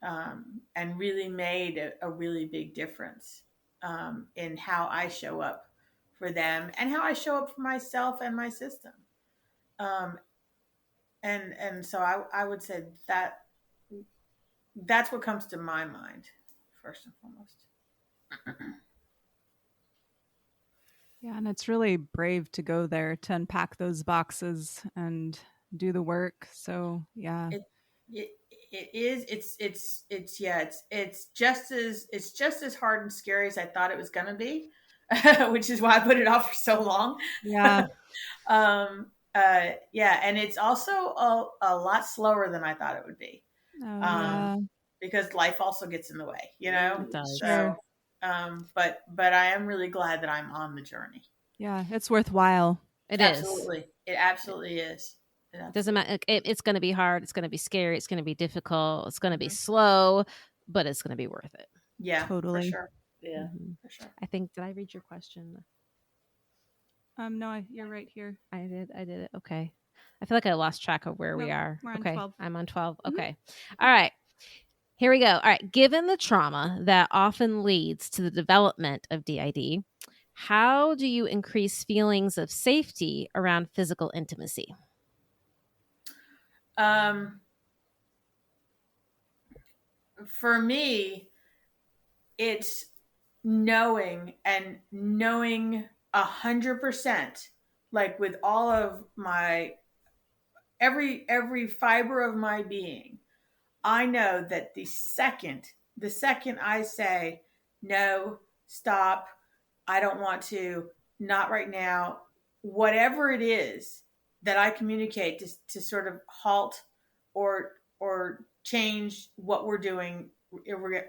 and really made a really big difference in how I show up for them and how I show up for myself and my system. Um, and so I would say that that's what comes to my mind first and foremost. Yeah, and it's really brave to go there to unpack those boxes and do the work. So yeah, it is. It's just as hard and scary as I thought it was going to be, which is why I put it off for so long. Yeah. Yeah, and it's also a lot slower than I thought it would be. Oh, yeah. Because life also gets in the way, you know. It does. So, but I am really glad that I'm on the journey. Yeah, it's worthwhile. It Absolutely. It absolutely is. It doesn't matter. It's going to be hard. It's going to be scary. It's going to be difficult. It's going to be slow, but it's going to be worth it. Yeah, totally. For sure. Yeah, for sure. I think, did I read your question? No, you're right here. I did it. Okay. I feel like I lost track of where we are. We're on Okay. 12. I'm on 12. Mhm. Okay. All right. Here we go. All right. Given the trauma that often leads to the development of DID, how do you increase feelings of safety around physical intimacy? For me, it's knowing 100%, like with all of my every fiber of my being. I know that the second I say no, stop, I don't want to, not right now, whatever it is that I communicate to sort of halt or change what we're doing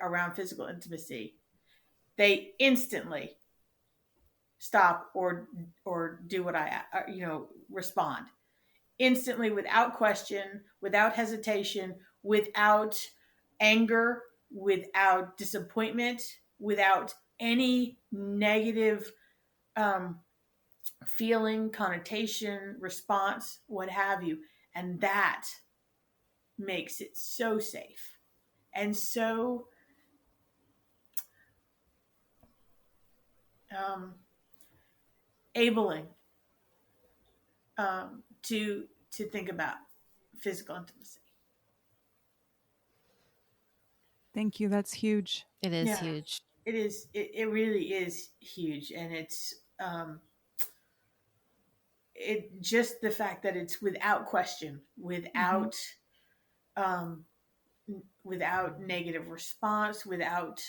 around physical intimacy, they instantly stop or do what I respond instantly, without question, without hesitation, without anger, without disappointment, without any negative feeling, connotation, response, what have you. And that makes it so safe and so abling to think about physical intimacy. Thank you. That's huge. It is huge. It is. It really is huge, and it's it just the fact that it's without question, without without negative response, without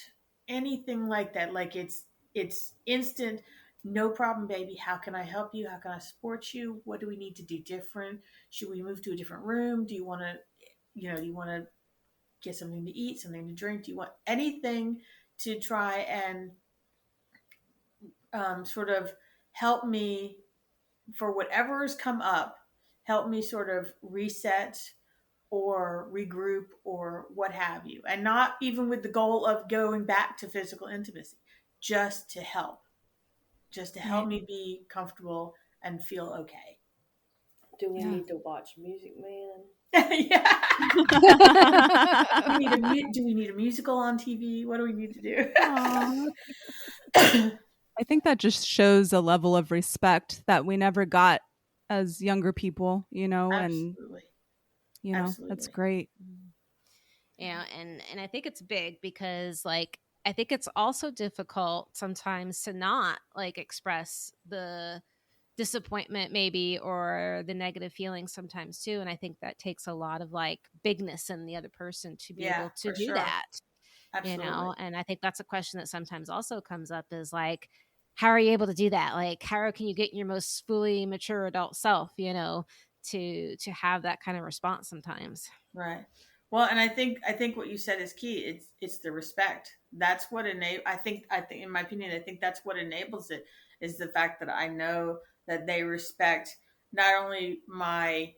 anything like that. Like it's instant. No problem, baby. How can I help you? How can I support you? What do we need to do different? Should we move to a different room? Do you want to, do you want to get something to eat, something to drink? Do you want anything to try and sort of help me for whatever has come up, help me sort of reset or regroup or what have you. And not even with the goal of going back to physical intimacy, just to help me be comfortable and feel okay. Do we need to watch Music Man? Yeah. Do we need a musical on TV? What do we need to do? I think that just shows a level of respect that we never got as younger people, Absolutely. and Absolutely. That's great. Yeah, and I think it's big because, like, I think it's also difficult sometimes to not like express the disappointment maybe or the negative feelings sometimes too. And I think that takes a lot of like bigness in the other person to be Yeah, able to for do sure. that, Absolutely. and I think that's a question that sometimes also comes up is like, how are you able to do that? Like, how can you get your most fully mature adult self, to have that kind of response sometimes? Right. Well, and I think what you said is key. It's the respect. That's what I think in my opinion, I think that's what enables it, is the fact that I know that they respect not only my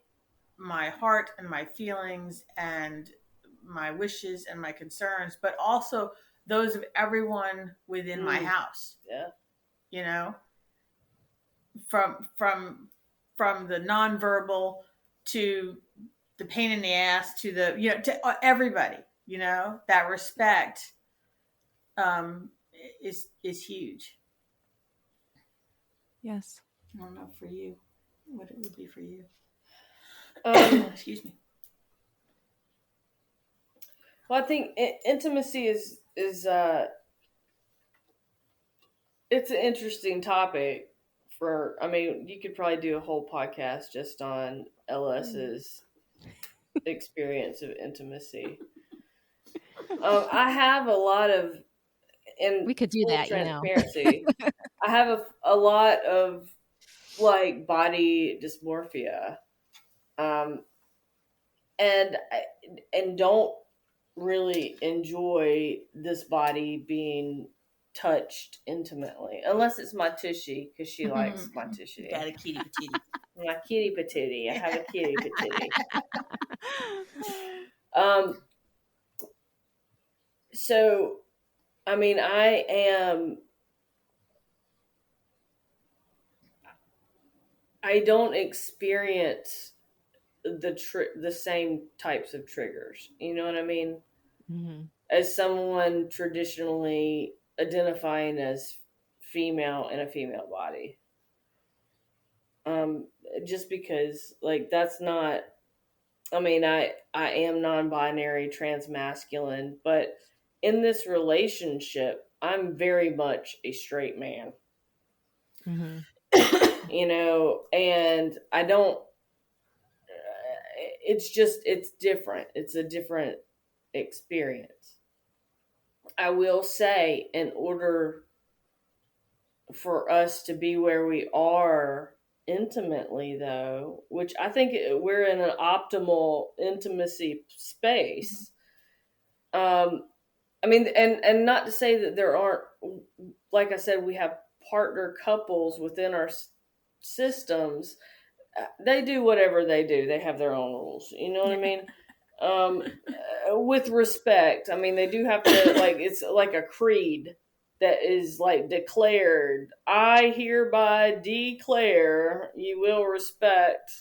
heart and my feelings and my wishes and my concerns, but also those of everyone within my house. Yeah. You know, from the nonverbal to the pain in the ass to the to everybody. That respect is huge. Yes. I don't know for you what it would be for you. Excuse me. Well, I think intimacy is it's an interesting topic. You could probably do a whole podcast just on LS's experience of intimacy. I have a lot of, and We could do that, transparency. I have a lot of like body dysmorphia, and don't really enjoy this body being touched intimately, unless it's my tushy, because she likes my tushy. Got a kitty patootie. My kitty patootie. I have a kitty patootie. So, I don't experience the same types of triggers. You know what I mean? Mm-hmm. As someone traditionally identifying as female in a female body. Just because, like, that's not, I am non-binary, trans-masculine, but in this relationship, I'm very much a straight man. Mm-hmm. And I don't, it's different. It's a different experience. I will say, in order for us to be where we are intimately, though, which I think we're in an optimal intimacy space. And not to say that there aren't, like I said, we have partner couples within our systems. They do whatever they do. They have their own rules. You know what I mean? With respect. They do have to, like, it's like a creed that is like declared. I hereby declare you will respect.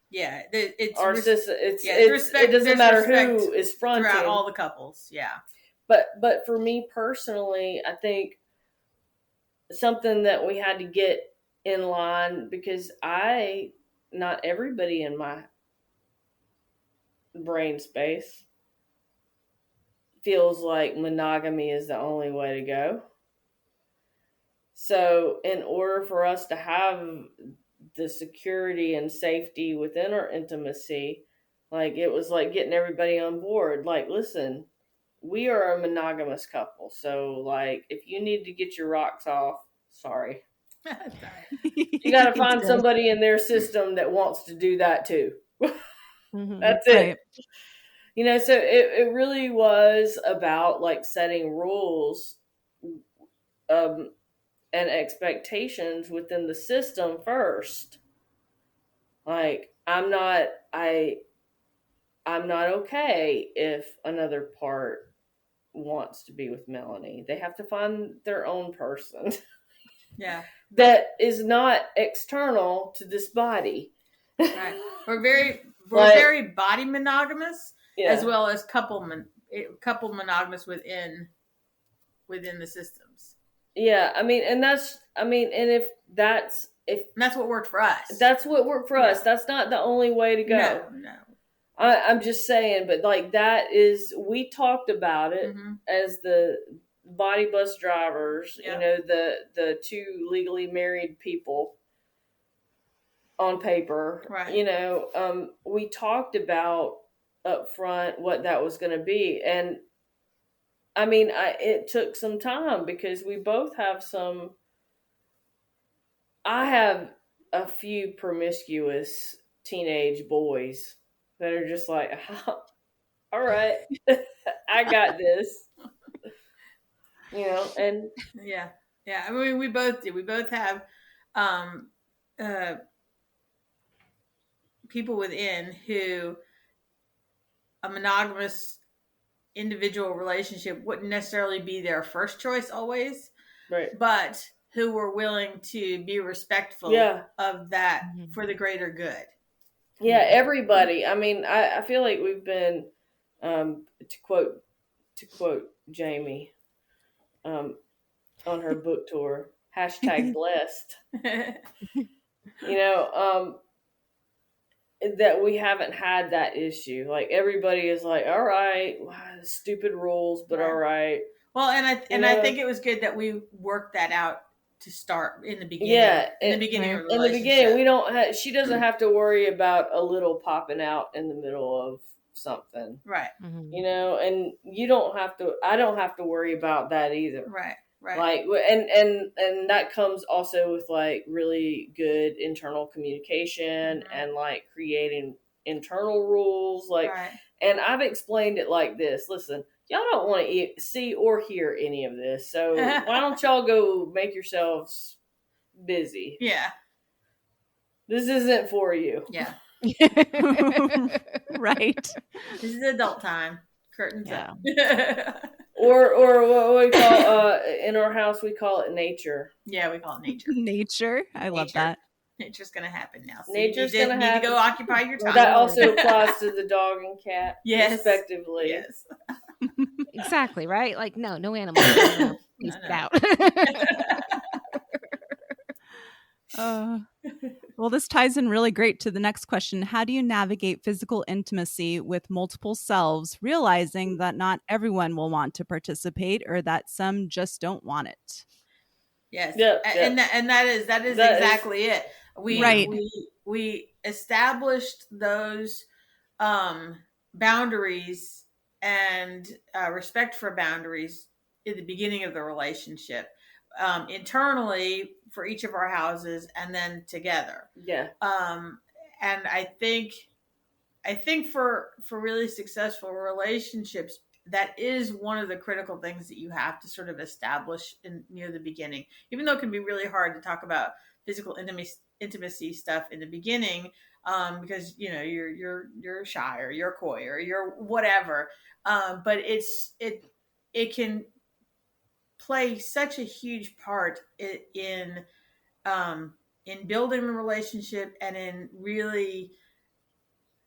Yeah, it's our system. Respect. It doesn't matter who is fronting throughout all the couples. Yeah. But for me personally, I think something that we had to get in line, because not everybody in my brain space feels like monogamy is the only way to go. So in order for us to have the security and safety within our intimacy, like, it was like getting everybody on board. Like, listen, we are a monogamous couple. So, like, if you need to get your rocks off, sorry. You got to find somebody in their system that wants to do that too. Mm-hmm. That's it. Right. So it really was about, like, setting rules and expectations within the system first. Like, I'm not okay if another part wants to be with Melanie. They have to find their own person. Yeah. That is not external to this body. Right. We're very body monogamous, as well as couple monogamous within the systems. Yeah, if that's what worked for us. That's what worked for us. That's not the only way to go. No. I'm just saying, but like, that is, we talked about it as the body bus drivers, Yep. you know, the two legally married people on paper, Right. you know, we talked about up front what that was going to be. And I mean, it took some time because we both have I have a few promiscuous teenage boys that are just like, all right, I got this, you know, and Yeah. I mean, we both do. We both have uh, people within who a monogamous individual relationship wouldn't necessarily be their first choice always, right, but who were willing to be respectful Yeah. of that for the greater good. Yeah, everybody. I mean, I feel like we've been, to quote Jamie, on her book tour, #blessed. You know, that we haven't had that issue. Like everybody is like, all right, stupid rules, but Right. all right. Well, and I think it was good that we worked that out to start in the beginning. Yeah, in the beginning of the in the relationship. beginning, we don't. She doesn't have to worry about a little popping out in the middle of something, Right. you know. And you don't have to. I don't have to worry about that either. Right. Like, and that comes also with like really good internal communication and like creating internal rules. Like, and I've explained it like this. Listen, y'all don't want to see or hear any of this, so why don't y'all go make yourselves busy? Yeah. This isn't for you. Yeah. Right. This is adult time. Curtains up. Or what we call in our house, we call it nature. Yeah, we call it nature. Nature. I love that. Nature's gonna happen now. So Nature's you gonna need happen. to go occupy your time. That also applies to the dog and cat, respectively. Yes. Exactly, right? Like, no animals. No. Please get out. Well, this ties in really great to the next question. How do you navigate physical intimacy with multiple selves, realizing that not everyone will want to participate or that some just don't want it? Yes. And that is exactly it. We established those boundaries and respect for boundaries in the beginning of the relationship, internally for each of our houses and then together. Yeah. And I think for really successful relationships, that is one of the critical things that you have to sort of establish near the beginning, even though it can be really hard to talk about physical intimacy stuff in the beginning, because you know you're shy or you're coy or you're whatever, but it can play such a huge part in building a relationship and in really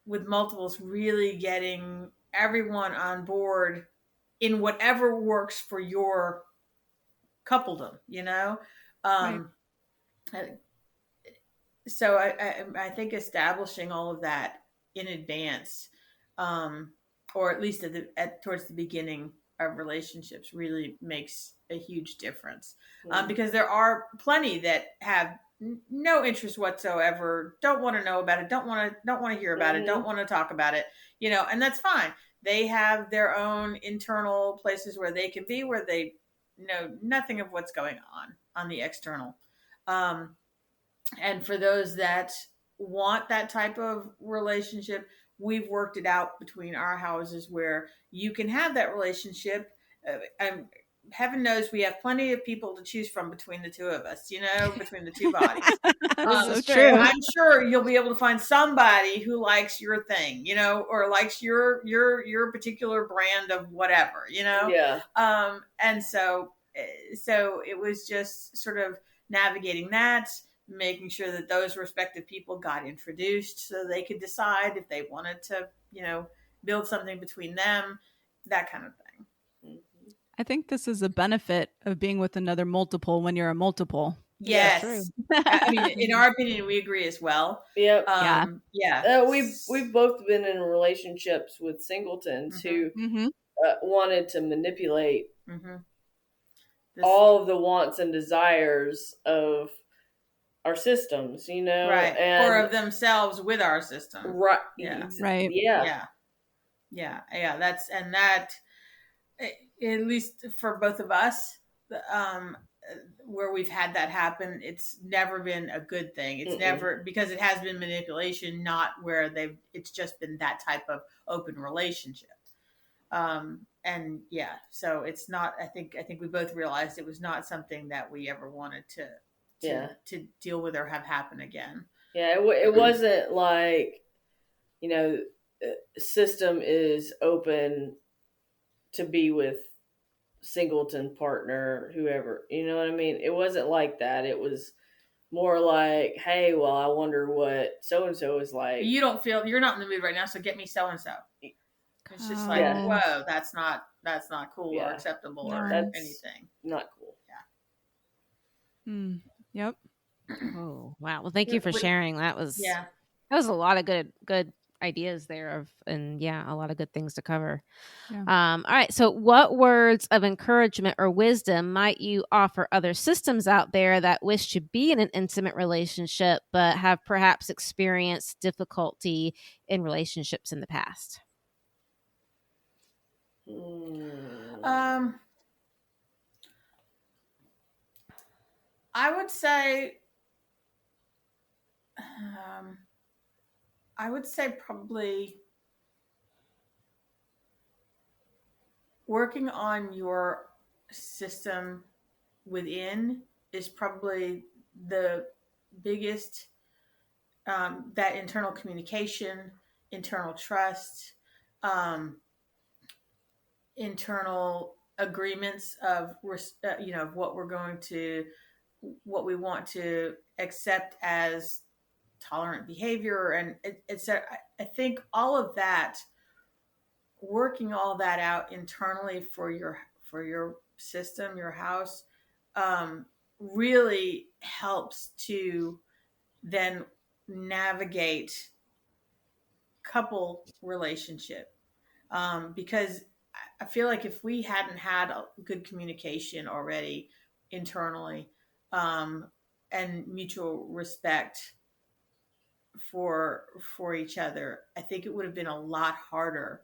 with multiples really getting everyone on board in whatever works for your coupledom, you know? So I think establishing all of that in advance, or at least towards the beginning of relationships really makes a huge difference. Because there are plenty that have no interest whatsoever, don't want to know about it, don't want to hear about it, don't want to talk about it, you know, and that's fine. They have their own internal places where they can be, where they know nothing of what's going on the external. And for those that want that type of relationship, we've worked it out between our houses where you can have that relationship. Heaven knows we have plenty of people to choose from between the two of us, you know, between the two bodies. So true. I'm sure you'll be able to find somebody who likes your thing, you know, or likes your particular brand of whatever, you know? Yeah. And so it was just sort of navigating that, making sure that those respective people got introduced so they could decide if they wanted to, you know, build something between them, that kind of thing. I think this is a benefit of being with another multiple when you're a multiple. Yes. I mean, in our opinion, we agree as well. Yep. Yeah. We've both been in relationships with singletons who wanted to manipulate all of the wants and desires of our systems, right, and or of themselves with our system. Right. Yeah. Right. Yeah. That's, and that, at least for both of us, where we've had that happen, it's never been a good thing. It's never, because it has been manipulation, not where it's just been that type of open relationship. And yeah, so it's not, I think we both realized it was not something that we ever wanted to deal with or have happen again. Yeah. It wasn't like, system is open to be with singleton partner, whoever, you know what I mean? It wasn't like that. It was more like, hey, well, I wonder what so-and-so is like. You don't feel, you're not in the mood right now, so get me so-and-so. It's just like, whoa, that's not cool or acceptable or anything. Not cool. Yeah. Yep. Oh, wow. Well, thank you for sharing. That was a lot of good ideas there and a lot of good things to cover. Yeah. All right. So what words of encouragement or wisdom might you offer other systems out there that wish to be in an intimate relationship, but have perhaps experienced difficulty in relationships in the past? I would say probably working on your system within is probably the biggest, that internal communication, internal trust, internal agreements of what we want to accept as tolerant behavior, and etc. I think all of that, working all that out internally for your system, your house, really helps to then navigate couple relationship, because I feel like if we hadn't had a good communication already internally, and mutual respect for each other, I think it would have been a lot harder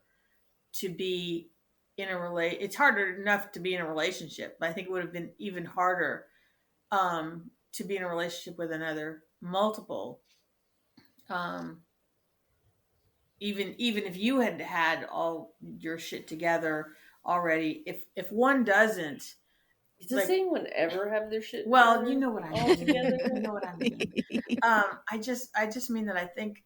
to be in it's harder enough to be in a relationship, but I think it would have been even harder to be in a relationship with another multiple, even if you had all your shit together already. If one doesn't, does anyone ever have their shit well together? You know what I mean. Together? You know what I mean. I just mean that I think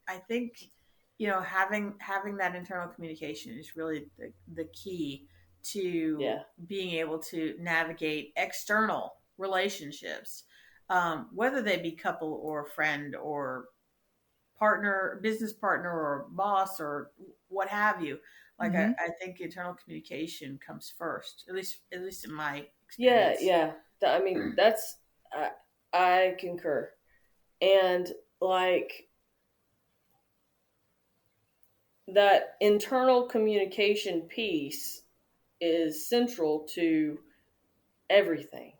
having that internal communication is really the key to being able to navigate external relationships, whether they be couple or friend or partner, business partner or boss or what have you. Like, I think internal communication comes first, at least in my experience. Yeah. I mean, that's, I concur. And like that internal communication piece is central to everything.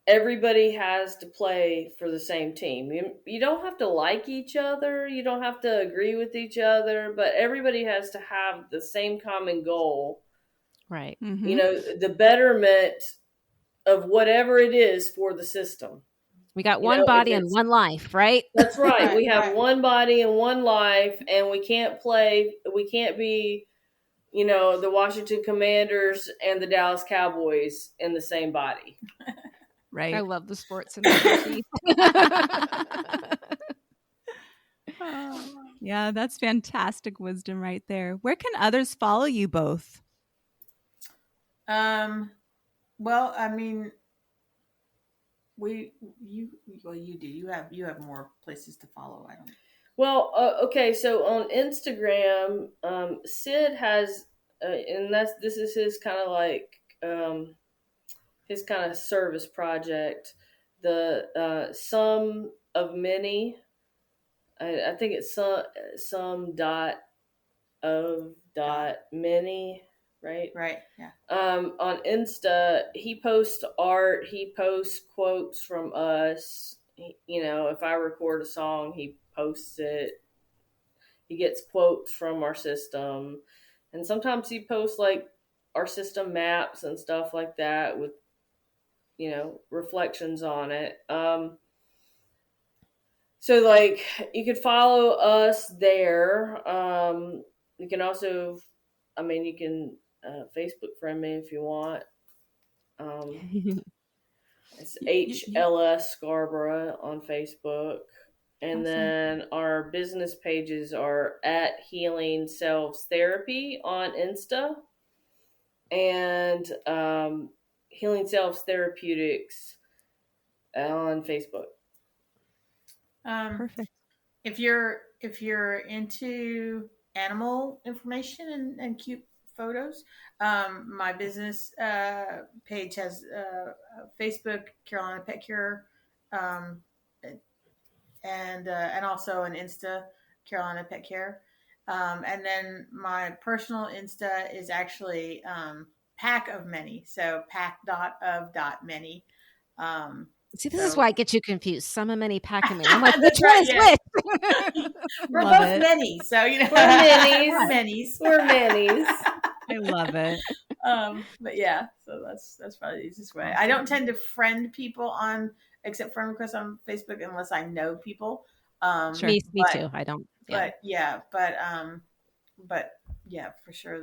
Everybody has to play for the same team. You don't have to like each other. You don't have to agree with each other, but everybody has to have the same common goal. Right. Mm-hmm. The betterment of whatever it is for the system. We got one body and one life, right? That's right. We have one body and one life, and we can't be, the Washington Commanders and the Dallas Cowboys in the same body. Right. I love the sports analogy. Yeah, that's fantastic wisdom right there. Where can others follow you both? Well, I mean, you do. You have more places to follow. I don't. Well, okay. So on Instagram, Sid has, and this is his kind of like his kind of service project. The sum of many. I think it's some dot of dot many. right? Right. Yeah. On Insta, he posts art, he posts quotes from us. If I record a song, he posts it. He gets quotes from our system. And sometimes he posts like our system maps and stuff like that with, reflections on it. So like you could follow us there. You can also, you can Facebook friend me if you want. It's LS Scarboro on Facebook. And Awesome. then our business pages are at Healing Selves Therapy on Insta and Healing Selves Therapeutics on Facebook. Perfect. If you're into animal information and cute photos, my business page has Facebook, Carolina Pet Cure, and also an Insta, Carolina Pet Care. And then my personal Insta is actually Pack of Many, so pack.of.many. See, this is why I get you confused. Some of many, pack of many. I'm like, which right, one is yeah. which? We're Love both it. many, so We're minis. We're minis. We're minis. I love it. But yeah, so that's probably the easiest way. I don't tend to friend people except friend requests on Facebook unless I know people. Sure. Me too. I don't. Yeah. But yeah, for sure.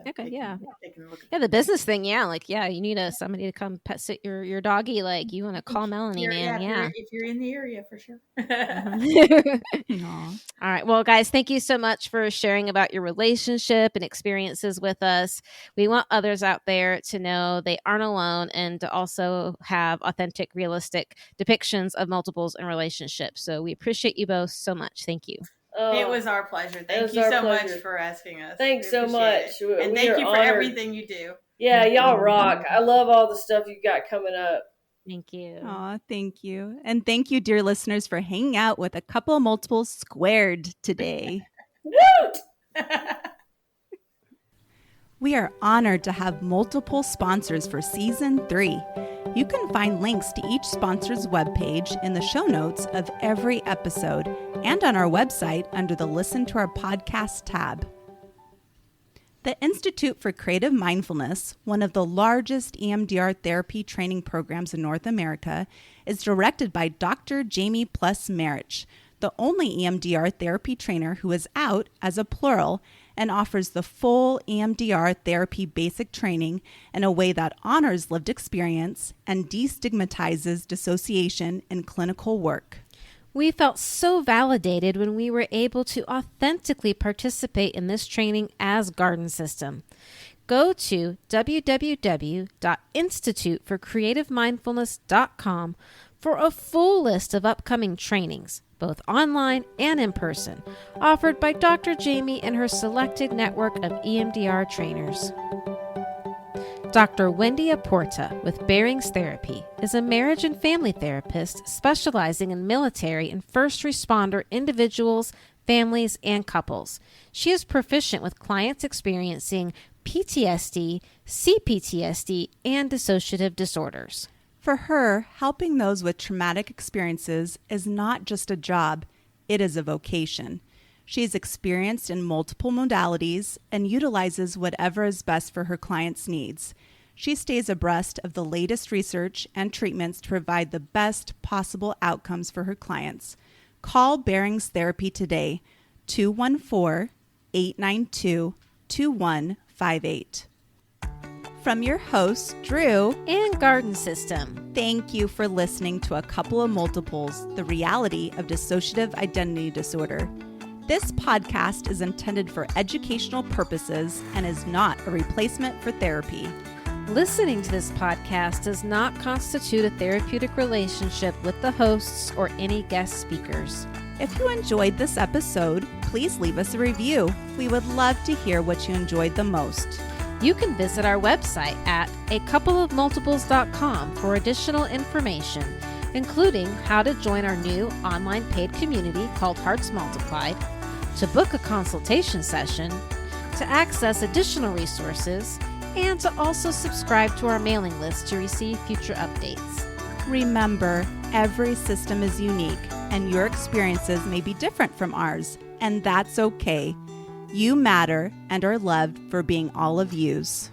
Okay, they can look at Yeah, the business thing, you need somebody to come pet sit your doggy. Like, you want to call Melanie, man. If you're in the area, for sure. Aw. All right. Well, guys, thank you so much for sharing about your relationship and experiences with us. We want others out there to know they aren't alone and to also have authentic, realistic depictions of multiples in relationships. So we appreciate you both so much. Thank you. It was our pleasure. Thank you so much for asking us. Thanks so much. And thank you for everything you do. Yeah, y'all rock. I love all the stuff you got coming up. Thank you. Aw, thank you. And thank you, dear listeners, for hanging out with a couple of multiples squared today. We are honored to have multiple sponsors for Season 3. You can find links to each sponsor's webpage in the show notes of every episode and on our website under the Listen to Our Podcast tab. The Institute for Creative Mindfulness, one of the largest EMDR therapy training programs in North America, is directed by Dr. Jamie Plus Marich, the only EMDR therapy trainer who is out as a plural and offers the full EMDR therapy basic training in a way that honors lived experience and destigmatizes dissociation in clinical work. We felt so validated when we were able to authentically participate in this training as Garden System. Go to www.instituteforcreativemindfulness.com for a full list of upcoming trainings, both online and in person, offered by Dr. Jamie and her selected network of EMDR trainers. Dr. Wendy Aporta with Bearings Therapy is a marriage and family therapist specializing in military and first responder individuals, families, and couples. She is proficient with clients experiencing PTSD, CPTSD, and dissociative disorders. For her, helping those with traumatic experiences is not just a job, it is a vocation. She is experienced in multiple modalities and utilizes whatever is best for her clients' needs. She stays abreast of the latest research and treatments to provide the best possible outcomes for her clients. Call Bearings Therapy today, 214-892-2158. From your hosts, Drew and Garden System. Thank you for listening to A Couple of Multiples, the reality of dissociative identity disorder. This podcast is intended for educational purposes and is not a replacement for therapy. Listening to this podcast does not constitute a therapeutic relationship with the hosts or any guest speakers. If you enjoyed this episode, please leave us a review. We would love to hear what you enjoyed the most. You can visit our website at acoupleofmultiples.com for additional information, including how to join our new online paid community called Hearts Multiplied, to book a consultation session, to access additional resources and to also subscribe to our mailing list to receive future updates. Remember, every system is unique, and your experiences may be different from ours, and that's okay. You matter and are loved for being all of yous.